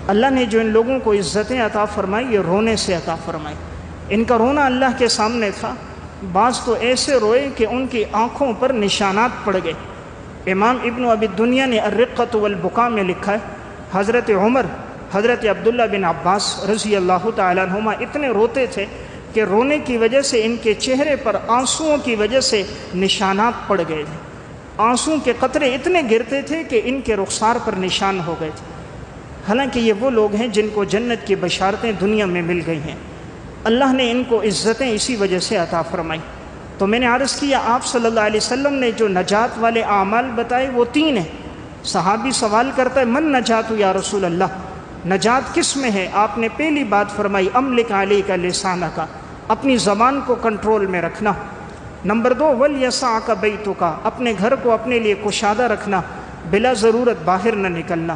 اللہ نے جو ان لوگوں کو عزتیں عطا فرمائی، یہ رونے سے عطا فرمائی۔ ان کا رونا اللہ کے سامنے تھا، بعض تو ایسے روئے کہ ان کی آنکھوں پر نشانات پڑ گئے۔ امام ابن ابی دنیا نے الرقۃ والبکاء میں لکھا ہے حضرت عمر، حضرت عبداللہ بن عباس رضی اللہ تعالیٰ عنہما اتنے روتے تھے کہ رونے کی وجہ سے ان کے چہرے پر آنسوؤں کی وجہ سے نشانات پڑ گئے تھے، آنسو کے قطرے اتنے گرتے تھے کہ ان کے رخسار پر نشان ہو گئے تھے۔ حالانکہ یہ وہ لوگ ہیں جن کو جنت کی بشارتیں دنیا میں مل گئی ہیں، اللہ نے ان کو عزتیں اسی وجہ سے عطا فرمائی۔ تو میں نے عرض کیا آپ صلی اللہ علیہ وسلم نے جو نجات والے اعمال بتائے وہ 3 ہیں۔ صحابی سوال کرتا ہے من نجات یا رسول اللہ، نجات کس میں ہے؟ آپ نے پہلی بات فرمائی املک علیک لسانک، اپنی زبان کو کنٹرول میں رکھنا۔ نمبر 2 ولیسعک بیتک، اپنے گھر کو اپنے لیے کشادہ رکھنا، بلا ضرورت باہر نہ نکلنا۔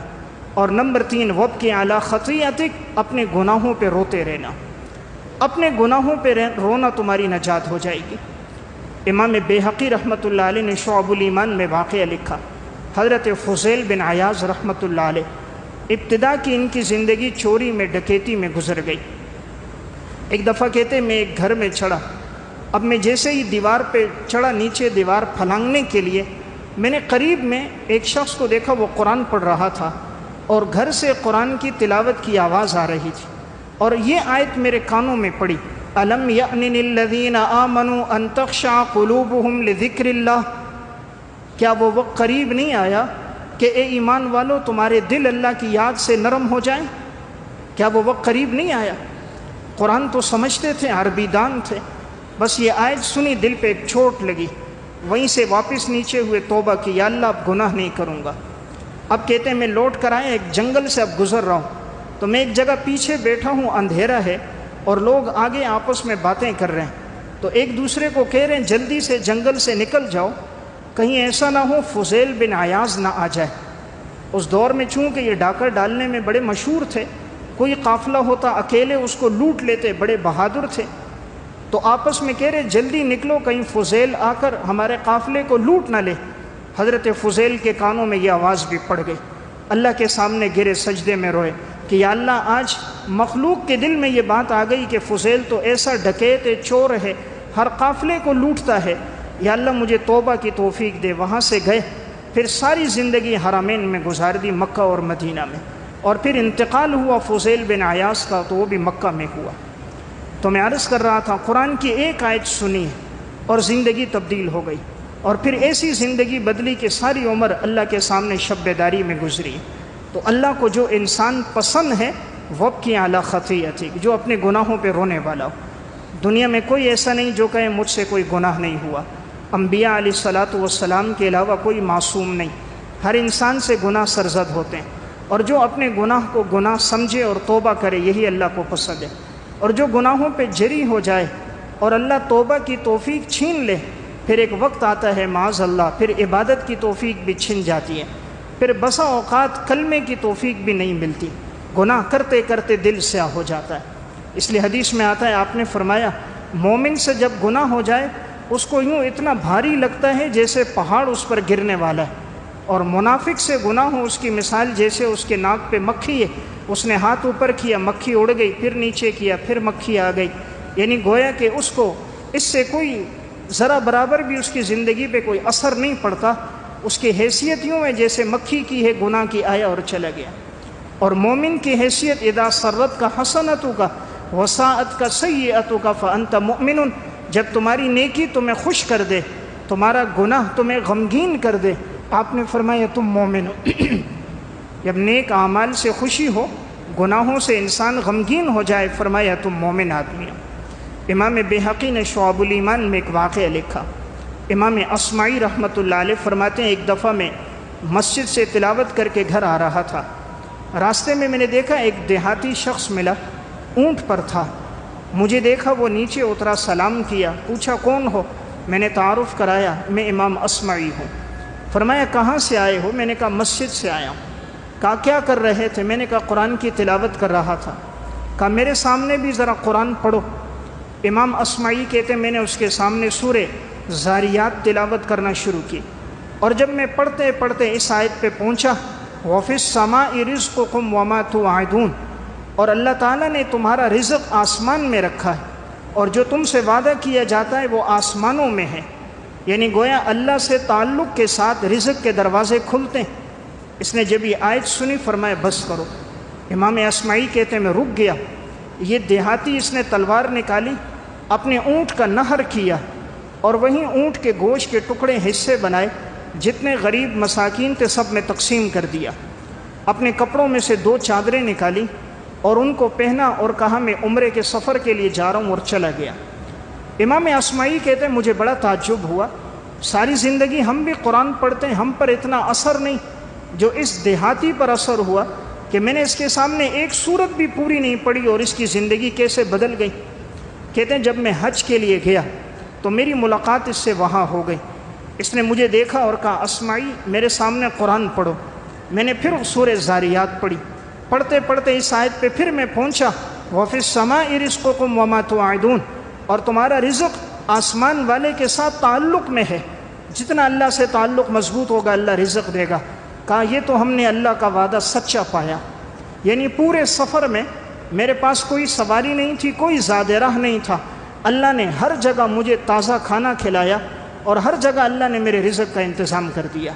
اور نمبر 3 وابکی علی خطیئتک، اپنے گناہوں پہ روتے رہنا، اپنے گناہوں پہ رونا تمہاری نجات ہو جائے گی۔ امام بیہقی رحمۃ اللہ علیہ نے شعب الایمان میں واقعہ لکھا، حضرت فضیل بن عیاض رحمۃ اللہ علیہ، ابتدا کی ان کی زندگی چوری میں ڈکیتی میں گزر گئی۔ ایک دفعہ کہتے میں ایک گھر میں چڑھا، اب میں جیسے ہی دیوار پہ چڑھا، نیچے دیوار پھلانگنے کے لیے، میں نے قریب میں ایک شخص کو دیکھا، وہ قرآن پڑھ رہا تھا اور گھر سے قرآن کی تلاوت کی آواز آ رہی تھی، اور یہ آیت میرے کانوں میں پڑی، الم یأن للذین آمنوا ان تخشع قلوبہم لذکر اللہ، کیا وہ وقت قریب نہیں آیا کہ اے ایمان والو تمہارے دل اللہ کی یاد سے نرم ہو جائیں؟ کیا وہ وقت قریب نہیں آیا؟ قرآن تو سمجھتے تھے، عربی دان تھے، بس یہ آیت سنی دل پہ ایک چوٹ لگی، وہیں سے واپس نیچے ہوئے، توبہ کی، یا اللہ اب گناہ نہیں کروں گا۔ اب کہتے ہیں میں لوٹ کر آئے، ایک جنگل سے اب گزر رہا ہوں، تو میں ایک جگہ پیچھے بیٹھا ہوں، اندھیرا ہے اور لوگ آگے آپس میں باتیں کر رہے ہیں، تو ایک دوسرے کو کہہ رہے ہیں جلدی سے جنگل سے نکل جاؤ، کہیں ایسا نہ ہو فضیل بن عیاض نہ آ جائے۔ اس دور میں چونکہ یہ ڈاکر ڈالنے میں بڑے مشہور تھے، کوئی قافلہ ہوتا اکیلے اس کو لوٹ لیتے، بڑے بہادر تھے، تو آپس میں کہہ رہے جلدی نکلو کہیں فضیل آ کر ہمارے قافلے کو لوٹ نہ لے۔ حضرت فضیل کے کانوں میں یہ آواز بھی پڑ گئی، اللہ کے سامنے گرے، سجدے میں روئے کہ یا اللہ آج مخلوق کے دل میں یہ بات آ گئی کہ فضیل تو ایسا ڈکیت ہے، چور ہے، ہر قافلے کو لوٹتا ہے، یا اللہ مجھے توبہ کی توفیق دے۔ وہاں سے گئے، پھر ساری زندگی حرمین میں گزار دی، مکہ اور مدینہ میں، اور پھر انتقال ہوا فضیل بن عیاض کا تو وہ بھی مکہ میں ہوا۔ تو میں عرض کر رہا تھا قرآن کی ایک آیت سنی اور زندگی تبدیل ہو گئی، اور پھر ایسی زندگی بدلی کہ ساری عمر اللہ کے سامنے شب بیداری میں گزری۔ تو اللہ کو جو انسان پسند ہے وابکی علی خطیئتک، جو اپنے گناہوں پہ رونے والا ہو۔ دنیا میں کوئی ایسا نہیں جو کہے مجھ سے کوئی گناہ نہیں ہوا، انبیاء علیہ الصلاۃ والسلام کے علاوہ کوئی معصوم نہیں، ہر انسان سے گناہ سرزد ہوتے ہیں۔ اور جو اپنے گناہ کو گناہ سمجھے اور توبہ کرے یہی اللہ کو پسند ہے، اور جو گناہوں پہ جری ہو جائے اور اللہ توبہ کی توفیق چھین لے، پھر ایک وقت آتا ہے معاذ اللہ پھر عبادت کی توفیق بھی چھن جاتی ہے، پھر بسا اوقات کلمے کی توفیق بھی نہیں ملتی، گناہ کرتے کرتے دل سیاہ ہو جاتا ہے۔ اس لیے حدیث میں آتا ہے، آپ نے فرمایا مومن سے جب گناہ ہو جائے اس کو یوں اتنا بھاری لگتا ہے جیسے پہاڑ اس پر گرنے والا ہے، اور منافق سے گناہ ہو اس کی مثال جیسے اس کے ناک پہ مکھی ہے، اس نے ہاتھ اوپر کیا مکھی اڑ گئی، پھر نیچے کیا پھر مکھی آ گئی، یعنی گویا کہ اس کو اس سے کوئی ذرا برابر بھی اس کی زندگی پہ کوئی اثر نہیں پڑتا، اس کی حیثیت یوں ہے جیسے مکھی کی ہے، گناہ کی آیا اور چلا گیا۔ اور مومن کی حیثیت اذا سرت کا حسنتوں کا وساعت کا سیئتوں کا فانت مؤمن، جب تمہاری نیکی تمہیں خوش کر دے، تمہارا گناہ تمہیں غمگین کر دے، آپ نے فرمایا تم مومن ہو۔ جب نیک اعمال سے خوشی ہو، گناہوں سے انسان غمگین ہو جائے، فرمایا تم مومن آدمی ہو۔ امام بہقی نے شعب الایمان میں ایک واقعہ لکھا، امام اصمعی رحمۃ اللہ علیہ فرماتے ہیں ایک دفعہ میں مسجد سے تلاوت کر کے گھر آ رہا تھا، راستے میں نے دیکھا ایک دیہاتی شخص ملا، اونٹ پر تھا، مجھے دیکھا وہ نیچے اترا، سلام کیا، پوچھا کون ہو، میں نے تعارف کرایا میں امام اصمعی ہوں۔ فرمایا کہاں سے آئے ہو، میں نے کہا مسجد سے آیا ہوں۔ کہا کیا کر رہے تھے، میں نے کہا قرآن کی تلاوت کر رہا تھا۔ کہا میرے سامنے بھی ذرا قرآن پڑھو۔ امام اصمعی کہتے میں نے اس کے سامنے سورہ زاریات تلاوت کرنا شروع کی، اور جب میں پڑھتے پڑھتے اس آیت پہ پہنچا وَفِي السَّمَاءِ رِزْقُكُمْ وَمَا تُوعَدُونَ، اور اللہ تعالیٰ نے تمہارا رزق آسمان میں رکھا ہے، اور جو تم سے وعدہ کیا جاتا ہے وہ آسمانوں میں ہے، یعنی گویا اللہ سے تعلق کے ساتھ رزق کے دروازے کھلتے ہیں۔ اس نے جب یہ آیت سنی فرمایا بس کرو۔ امام اصمعی کہتے ہیں میں رک گیا، یہ دیہاتی اس نے تلوار نکالی، اپنے اونٹ کا نہر کیا، اور وہیں اونٹ کے گوشت کے ٹکڑے حصے بنائے، جتنے غریب مساکین تھے سب میں تقسیم کر دیا، اپنے کپڑوں میں سے 2 چادریں نکالی اور ان کو پہنا اور کہا میں عمرے کے سفر کے لیے جا رہا ہوں، اور چلا گیا۔ امام اصمعی کہتے ہیں مجھے بڑا تعجب ہوا، ساری زندگی ہم بھی قرآن پڑھتے ہیں، ہم پر اتنا اثر نہیں جو اس دیہاتی پر اثر ہوا کہ میں نے اس کے سامنے ایک سورت بھی پوری نہیں پڑھی اور اس کی زندگی کیسے بدل گئی۔ کہتے ہیں جب میں حج کے لیے گیا تو میری ملاقات اس سے وہاں ہو گئی، اس نے مجھے دیکھا اور کہا اصمعی میرے سامنے قرآن پڑھو۔ میں نے پھر سورہ زاریات پڑھی، پڑھتے پڑھتے اس آیت پہ پھر میں پہنچا وَفِي السَّمَاءِ رِزْقُكُمْ وَمَا تُوعَدُونَ، اور تمہارا رزق آسمان والے کے ساتھ تعلق میں ہے، جتنا اللہ سے تعلق مضبوط ہوگا اللہ رزق دے گا۔ کہا یہ تو ہم نے اللہ کا وعدہ سچا پایا، یعنی پورے سفر میں میرے پاس کوئی سواری نہیں تھی، کوئی زاد راہ نہیں تھا، اللہ نے ہر جگہ مجھے تازہ کھانا کھلایا اور ہر جگہ اللہ نے میرے رزق کا انتظام کر دیا،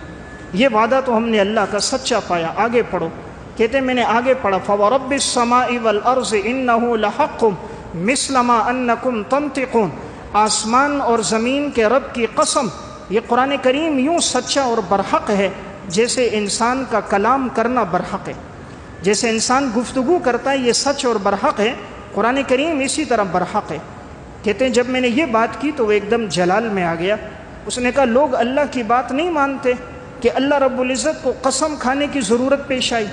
یہ وعدہ تو ہم نے اللہ کا سچا پایا۔ آگے پڑھو، کہتے میں نے آگے پڑھا فَوَرَبِّ السَّمَاءِ وَالْأَرْضِ إِنَّهُ لَحَقٌّ مِثْلَ مَا أَنَّكُمْ تَنطِقُونَ، آسمان اور زمین کے رب کی قسم، یہ قرآن کریم یوں سچا اور برحق ہے جیسے انسان کا کلام کرنا برحق ہے، جیسے انسان گفتگو کرتا ہے یہ سچ اور برحق ہے، قرآن کریم اسی طرح برحق ہے۔ کہتے ہیں جب میں نے یہ بات کی تو وہ ایک دم جلال میں آ گیا، اس نے کہا لوگ اللہ کی بات نہیں مانتے کہ اللہ رب العزت کو قسم کھانے کی ضرورت پیش آئی،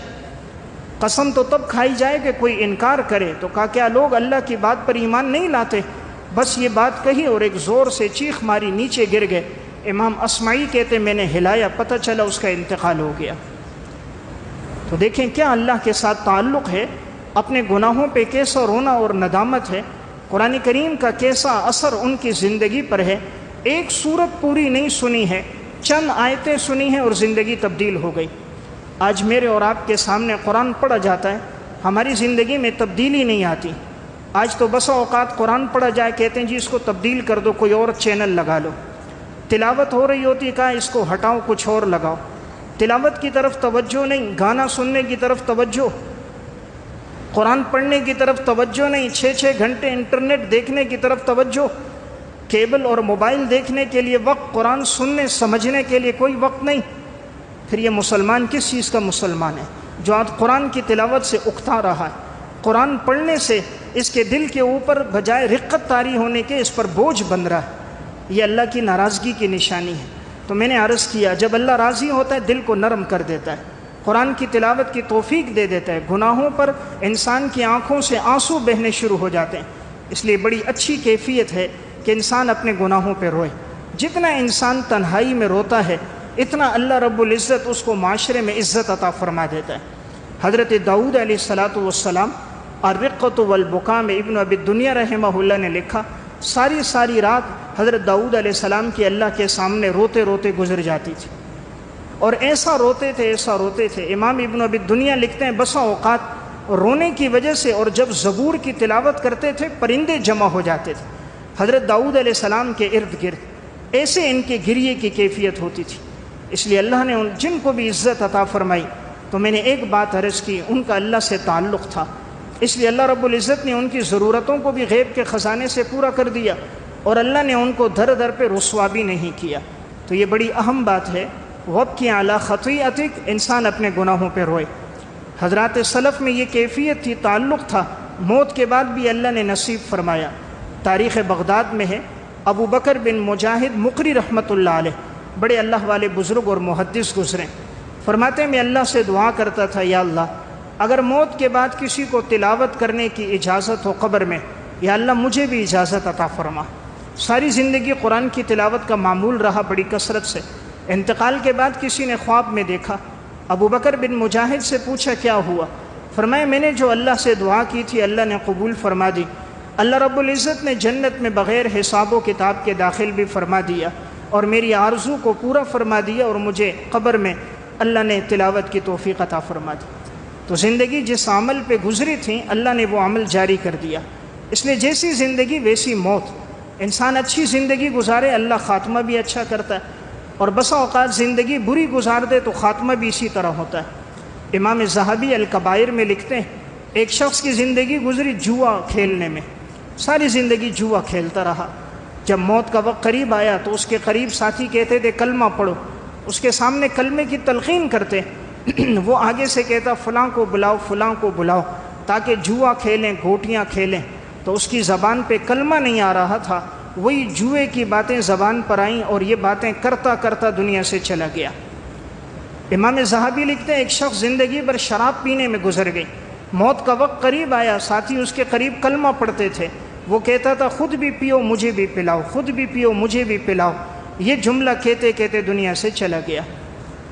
قسم تو تب کھائی جائے کہ کوئی انکار کرے، تو کہا کیا لوگ اللہ کی بات پر ایمان نہیں لاتے؟ بس یہ بات کہی اور ایک زور سے چیخ ماری، نیچے گر گئے۔ امام اصمعی کہتے میں نے ہلایا، پتہ چلا اس کا انتقال ہو گیا۔ تو دیکھیں کیا اللہ کے ساتھ تعلق ہے، اپنے گناہوں پہ کیسا رونا اور ندامت ہے، قرآن کریم کا کیسا اثر ان کی زندگی پر ہے۔ ایک سورت پوری نہیں سنی ہے، چند آیتیں سنی ہیں اور زندگی تبدیل ہو گئی۔ آج میرے اور آپ کے سامنے قرآن پڑھا جاتا ہے، ہماری زندگی میں تبدیلی نہیں آتی۔ آج تو بسا اوقات قرآن پڑھا جائے کہتے ہیں جی اس کو تبدیل کر دو، کوئی اور چینل لگا لو، تلاوت ہو رہی ہوتی کہا اس کو ہٹاؤ کچھ اور لگاؤ، تلاوت کی طرف توجہ نہیں، گانا سننے کی طرف توجہ، قرآن پڑھنے کی طرف توجہ نہیں، 6 گھنٹے انٹرنیٹ دیکھنے کی طرف توجہ، کیبل اور موبائل دیکھنے کے لیے وقت، قرآن سننے سمجھنے کے لیے کوئی وقت نہیں۔ پھر یہ مسلمان کس چیز کا مسلمان ہے جو آج قرآن کی تلاوت سے اکتا رہا ہے، قرآن پڑھنے سے اس کے دل کے اوپر بجائے رقت طاری ہونے کے اس پر بوجھ بن رہا ہے، یہ اللہ کی ناراضگی کی نشانی ہے۔ تو میں نے عرض کیا جب اللہ راضی ہوتا ہے دل کو نرم کر دیتا ہے، قرآن کی تلاوت کی توفیق دے دیتا ہے، گناہوں پر انسان کی آنکھوں سے آنسو بہنے شروع ہو جاتے ہیں۔ اس لیے بڑی اچھی کیفیت ہے کہ انسان اپنے گناہوں پہ روئے۔ جتنا انسان تنہائی میں روتا ہے اتنا اللہ رب العزت اس کو معاشرے میں عزت عطا فرما دیتا ہے۔ حضرت داؤد علیہ السلام الرقۃ والبکاء میں ابن ابی الدنیا رحمہ اللہ نے لکھا، ساری رات حضرت داؤد علیہ السلام کی اللہ کے سامنے روتے روتے گزر جاتی تھی، اور ایسا روتے تھے۔ امام ابن ابی الدنیا لکھتے ہیں بسا اوقات رونے کی وجہ سے اور جب زبور کی تلاوت کرتے تھے پرندے جمع ہو جاتے تھے حضرت داؤد علیہ السلام کے ارد گرد، ایسے ان کے گریے کی کیفیت ہوتی تھی۔ اس لیے اللہ نے جن کو بھی عزت عطا فرمائی، تو میں نے ایک بات عرض کی، ان کا اللہ سے تعلق تھا، اس لیے اللہ رب العزت نے ان کی ضرورتوں کو بھی غیب کے خزانے سے پورا کر دیا، اور اللہ نے ان کو در در پہ رسوا بھی نہیں کیا۔ تو یہ بڑی اہم بات ہے، وَابْكِ عَلَىٰ خَطِيئَتِكَ، انسان اپنے گناہوں پہ روئے۔ حضرات سلف میں یہ کیفیت تھی، تعلق تھا، موت کے بعد بھی اللہ نے نصیب فرمایا۔ تاریخ بغداد میں ہے، ابو بکر بن مجاہد مقری رحمۃ اللہ علیہ، بڑے اللہ والے بزرگ اور محدث گزرے، فرماتے ہیں میں اللہ سے دعا کرتا تھا، یا اللہ اگر موت کے بعد کسی کو تلاوت کرنے کی اجازت ہو قبر میں، یا اللہ مجھے بھی اجازت عطا فرما۔ ساری زندگی قرآن کی تلاوت کا معمول رہا بڑی کثرت سے۔ انتقال کے بعد کسی نے خواب میں دیکھا، ابو بکر بن مجاہد سے پوچھا کیا ہوا؟ فرمایا میں نے جو اللہ سے دعا کی تھی اللہ نے قبول فرما دی، اللہ رب العزت نے جنت میں بغیر حساب و کتاب کے داخل بھی فرما دیا، اور میری آرزو کو پورا فرما دیا، اور مجھے قبر میں اللہ نے تلاوت کی توفیق عطا فرما دی۔ تو زندگی جس عمل پہ گزری تھی اللہ نے وہ عمل جاری کر دیا۔ اس لیے جیسی زندگی ویسی موت، انسان اچھی زندگی گزارے اللہ خاتمہ بھی اچھا کرتا ہے، اور بسا اوقات زندگی بری گزار دے تو خاتمہ بھی اسی طرح ہوتا ہے۔ امام ذہبی الکبائر میں لکھتے ہیں ایک شخص کی زندگی گزری جوا کھیلنے میں، ساری زندگی جوا کھیلتا رہا۔ جب موت کا وقت قریب آیا تو اس کے قریب ساتھی کہتے تھے کلمہ پڑھو، اس کے سامنے کلمے کی تلقین کرتے، وہ آگے سے کہتا فلاں کو بلاؤ فلاں کو بلاؤ تاکہ جوا کھیلیں گھوٹیاں کھیلیں، تو اس کی زبان پہ کلمہ نہیں آ رہا تھا، وہی جوئے کی باتیں زبان پر آئیں اور یہ باتیں کرتا کرتا دنیا سے چلا گیا۔ امام ذہبی لکھتے ہیں ایک شخص زندگی بھر شراب پینے میں گزر گئی، موت کا وقت قریب آیا، ساتھی اس کے قریب کلمہ پڑھتے تھے، وہ کہتا تھا خود بھی پیو مجھے بھی پلاؤ، خود بھی پیو مجھے بھی پلاؤ، یہ جملہ کہتے کہتے دنیا سے چلا گیا۔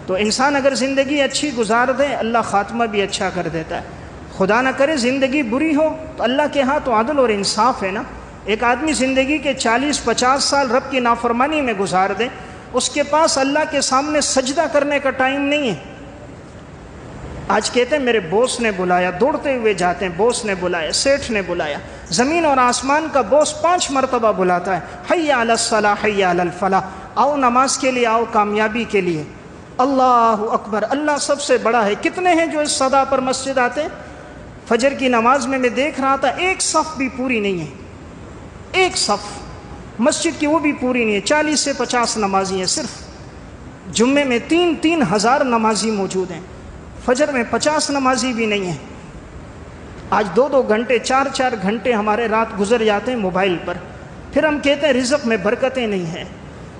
تو انسان اگر زندگی اچھی گزار دے اللہ خاتمہ بھی اچھا کر دیتا ہے۔ خدا نہ کرے زندگی بری ہو تو اللہ کے ہاں تو عدل اور انصاف ہے نا۔ ایک آدمی زندگی کے 40-50 سال رب کی نافرمانی میں گزار دے، اس کے پاس اللہ کے سامنے سجدہ کرنے کا ٹائم نہیں ہے۔ آج کہتے ہیں میرے باس نے بلایا، دوڑتے ہوئے جاتے ہیں، باس نے بلایا، سیٹھ نے بلایا، زمین اور آسمان کا باس 5 مرتبہ بلاتا ہے، حی علی الصلاح حی علی الفلاح، آؤ نماز کے لیے، آؤ کامیابی کے لیے، اللہ اکبر، اللہ سب سے بڑا ہے۔ کتنے ہیں جو اس صدا پر مسجد آتے ہیں؟ فجر کی نماز میں دیکھ رہا تھا ایک صف بھی پوری نہیں ہے، ایک صف مسجد کی وہ بھی پوری نہیں ہے، 40 سے 50 نمازی ہیں، صرف جمعے میں 3-3 ہزار نمازی موجود ہیں، فجر میں 50 نمازی بھی نہیں ہیں۔ آج 2-2 گھنٹے 4-4 گھنٹے ہمارے رات گزر جاتے ہیں موبائل پر، پھر ہم کہتے ہیں رزق میں برکتیں نہیں ہیں،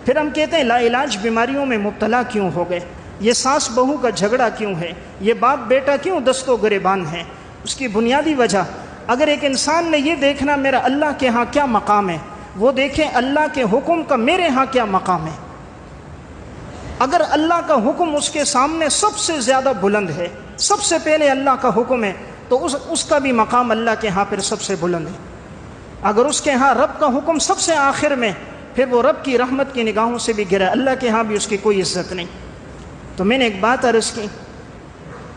پھر ہم کہتے ہیں لا علاج بیماریوں میں مبتلا کیوں ہو گئے، یہ ساس بہو کا جھگڑا کیوں ہے، یہ باپ بیٹا کیوں دست و گریبان ہیں۔ اس کی بنیادی وجہ، اگر ایک انسان نے یہ دیکھنا میرا اللہ کے ہاں کیا مقام ہے، وہ دیکھیں اللہ کے حکم کا میرے ہاں کیا مقام ہے۔ اگر اللہ کا حکم اس کے سامنے سب سے زیادہ بلند ہے، سب سے پہلے اللہ کا حکم ہے، تو اس کا بھی مقام اللہ کے ہاں پھر سب سے بلند ہے۔ اگر اس کے ہاں رب کا حکم سب سے آخر میں، پھر وہ رب کی رحمت کی نگاہوں سے بھی گرا، اللہ کے ہاں بھی اس کی کوئی عزت نہیں۔ تو میں نے ایک بات عرض کی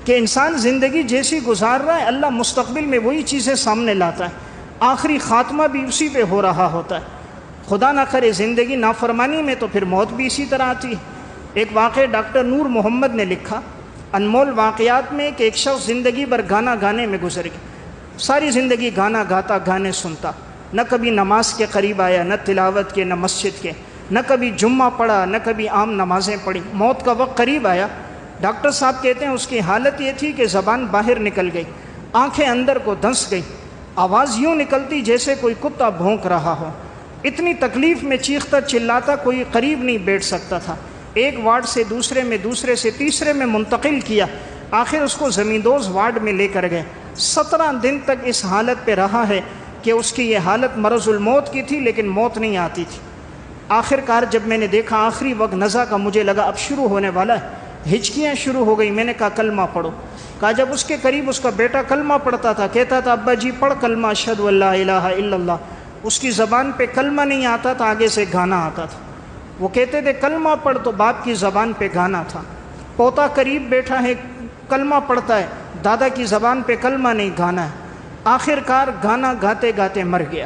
کہ انسان زندگی جیسی گزار رہا ہے اللہ مستقبل میں وہی چیزیں سامنے لاتا ہے، آخری خاتمہ بھی اسی پہ ہو رہا ہوتا ہے۔ خدا نہ کرے زندگی نافرمانی میں تو پھر موت بھی اسی طرح آتی ہے۔ ایک واقعہ ڈاکٹر نور محمد نے لکھا انمول واقعات میں کہ ایک شخص زندگی بھر گانا گانے میں گزر گیا، ساری زندگی گانا گاتا، گانے سنتا، نہ کبھی نماز کے قریب آیا، نہ تلاوت کے، نہ مسجد کے، نہ کبھی جمعہ پڑھا، نہ کبھی عام نمازیں پڑھی۔ موت کا وقت قریب آیا، ڈاکٹر صاحب کہتے ہیں اس کی حالت یہ تھی کہ زبان باہر نکل گئی، آنکھیں اندر کو دھنس گئی، آواز یوں نکلتی جیسے کوئی کتا بھونک رہا ہو، اتنی تکلیف میں چیختا چلاتا، کوئی قریب نہیں بیٹھ سکتا تھا۔ ایک وارڈ سے دوسرے میں، دوسرے سے تیسرے میں منتقل کیا، آخر اس کو زمیندوز وارڈ میں لے کر گئے. 17 دن تک اس حالت پہ رہا ہے کہ اس کی یہ حالت مرض الموت کی تھی لیکن موت نہیں آتی تھی. آخر کار جب میں نے دیکھا آخری وقت نزا کا مجھے لگا اب شروع ہونے والا ہے, ہچکیاں شروع ہو گئی. میں نے کہا کلمہ پڑھو. کہا جب اس کے قریب اس کا بیٹا کلمہ پڑھتا تھا, کہتا تھا ابا جی پڑھ کلمہ اشہد ان لا الہ الا اللہ, اس کی زبان پہ کلمہ نہیں آتا تھا, آگے سے گانا آتا تھا. وہ کہتے تھے کلمہ پڑھ, تو باپ کی زبان پہ گانا تھا. پوتا قریب بیٹھا ہے کلمہ پڑھتا ہے, دادا کی زبان پہ کلمہ نہیں گانا ہے. آخر کار گانا گاتے گاتے مر گیا.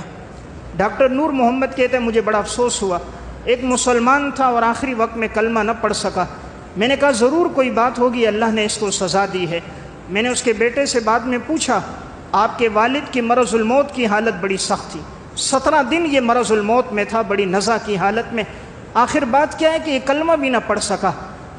ڈاکٹر نور محمد کہتے ہیں مجھے بڑا افسوس ہوا, ایک مسلمان تھا اور آخری وقت میں کلمہ نہ پڑھ سکا. میں نے کہا ضرور کوئی بات ہوگی, اللہ نے اس کو سزا دی ہے. میں نے اس کے بیٹے سے بعد میں پوچھا آپ کے والد کی مرض الموت کی حالت بڑی سخت تھی, 17 دن یہ مرض الموت میں تھا, بڑی نزا کی حالت میں. آخر بات کیا ہے کہ یہ کلمہ بھی نہ پڑھ سکا.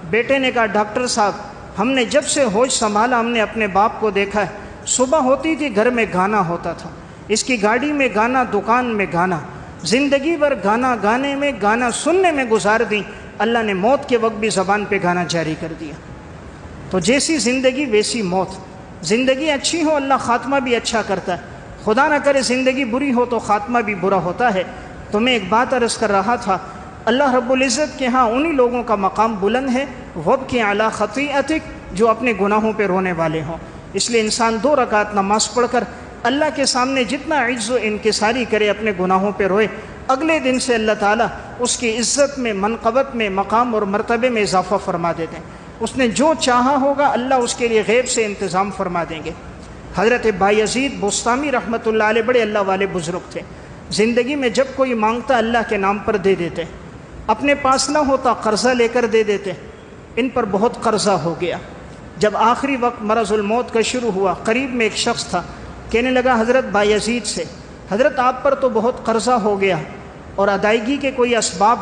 بیٹے نے کہا ڈاکٹر صاحب ہم نے جب سے ہوش سنبھالا ہم نے اپنے باپ کو دیکھا ہے, صبح ہوتی تھی گھر میں گانا ہوتا تھا, اس کی گاڑی میں گانا, دکان میں گانا, زندگی بھر گانا گانے میں, گانا سننے میں گزار دی. اللہ نے موت کے وقت بھی زبان پہ گانا جاری کر دیا. تو جیسی زندگی ویسی موت. زندگی اچھی ہو اللہ خاتمہ بھی اچھا کرتا ہے, خدا نہ کرے زندگی بری ہو تو خاتمہ بھی برا ہوتا ہے. تو میں ایک بات عرض کر رہا تھا, اللہ رب العزت کے ہاں انہی لوگوں کا مقام بلند ہے وَابْكِ عَلَىٰ خَطِیئَتِکَ, جو اپنے گناہوں پہ رونے والے ہوں. اس لیے انسان 2 رکعت نماز پڑھ کر اللہ کے سامنے جتنا عجز و انکساری کرے, اپنے گناہوں پہ روئے, اگلے دن سے اللہ تعالیٰ اس کی عزت میں, منقبت میں, مقام اور مرتبے میں اضافہ فرما دیتے ہیں. اس نے جو چاہا ہوگا اللہ اس کے لیے غیب سے انتظام فرما دیں گے. حضرت بایزید بستامی رحمۃ اللہ علیہ بڑے اللہ والے بزرگ تھے. زندگی میں جب کوئی مانگتا اللہ کے نام پر دے دیتے, اپنے پاس نہ ہوتا قرضہ لے کر دے دیتے. ان پر بہت قرضہ ہو گیا. جب آخری وقت مرض الموت کا شروع ہوا, قریب میں ایک شخص تھا, کہنے لگا حضرت بایزید سے, حضرت آپ پر تو بہت قرضہ ہو گیا اور ادائیگی کے کوئی اسباب.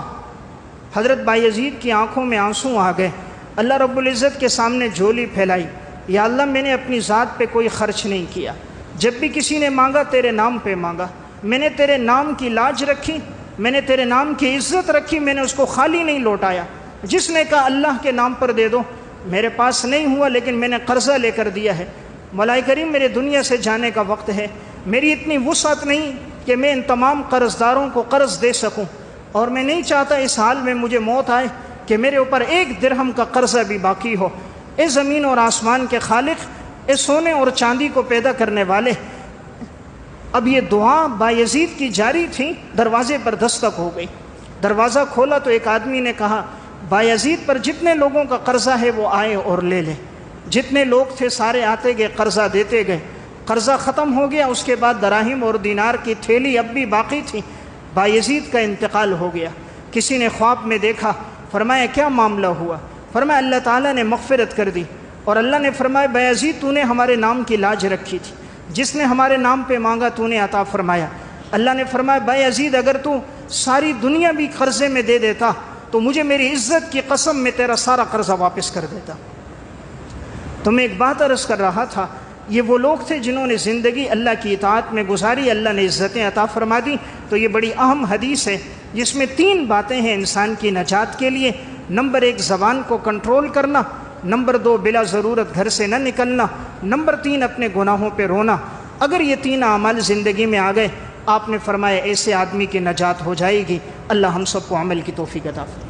حضرت بایزید کی آنکھوں میں آنسو آ گئے. اللہ رب العزت کے سامنے جھولی پھیلائی, یا اللہ میں نے اپنی ذات پہ کوئی خرچ نہیں کیا, جب بھی کسی نے مانگا تیرے نام پہ مانگا, میں نے تیرے نام کی لاج رکھی, میں نے تیرے نام کی عزت رکھی, میں نے اس کو خالی نہیں لوٹایا. جس نے کہا اللہ کے نام پر دے دو, میرے پاس نہیں ہوا لیکن میں نے قرضہ لے کر دیا ہے. مولا کریم میرے دنیا سے جانے کا وقت ہے, میری اتنی وسعت نہیں کہ میں ان تمام قرض داروں کو قرض دے سکوں, اور میں نہیں چاہتا اس حال میں مجھے موت آئے کہ میرے اوپر 1 درہم کا قرضہ بھی باقی ہو. اے زمین اور آسمان کے خالق, اے سونے اور چاندی کو پیدا کرنے والے. اب یہ دعا بایزید کی جاری تھی, دروازے پر دستک ہو گئی. دروازہ کھولا تو ایک آدمی نے کہا بایزید پر جتنے لوگوں کا قرضہ ہے وہ آئے اور لے لیں. جتنے لوگ تھے سارے آتے گئے, قرضہ دیتے گئے. قرضہ ختم ہو گیا. اس کے بعد دراہم اور دینار کی تھیلی اب بھی باقی تھی. بایزید کا انتقال ہو گیا. کسی نے خواب میں دیکھا, فرمایا کیا معاملہ ہوا؟ فرمایا اللہ تعالیٰ نے مغفرت کر دی, اور اللہ نے فرمایا بایزید تو نے ہمارے نام کی لاج رکھی تھی, جس نے ہمارے نام پہ مانگا تو نے عطا فرمایا. اللہ نے فرمایا بایزید اگر تو ساری دنیا بھی قرضے میں دے دیتا تو مجھے میری عزت کی قسم میں تیرا سارا قرضہ واپس کر دیتا. تو میں ایک بات عرض کر رہا تھا, یہ وہ لوگ تھے جنہوں نے زندگی اللہ کی اطاعت میں گزاری, اللہ نے عزتیں عطا فرما دی. تو یہ بڑی اہم حدیث ہے جس میں 3 باتیں ہیں انسان کی نجات کے لیے. نمبر 1 زبان کو کنٹرول کرنا, نمبر 2 بلا ضرورت گھر سے نہ نکلنا, نمبر 3 اپنے گناہوں پہ رونا. اگر یہ 3 اعمال زندگی میں آ گئے, آپ نے فرمایا ایسے آدمی کی نجات ہو جائے گی. اللہ ہم سب کو عمل کی توفیق عطا فرمائے.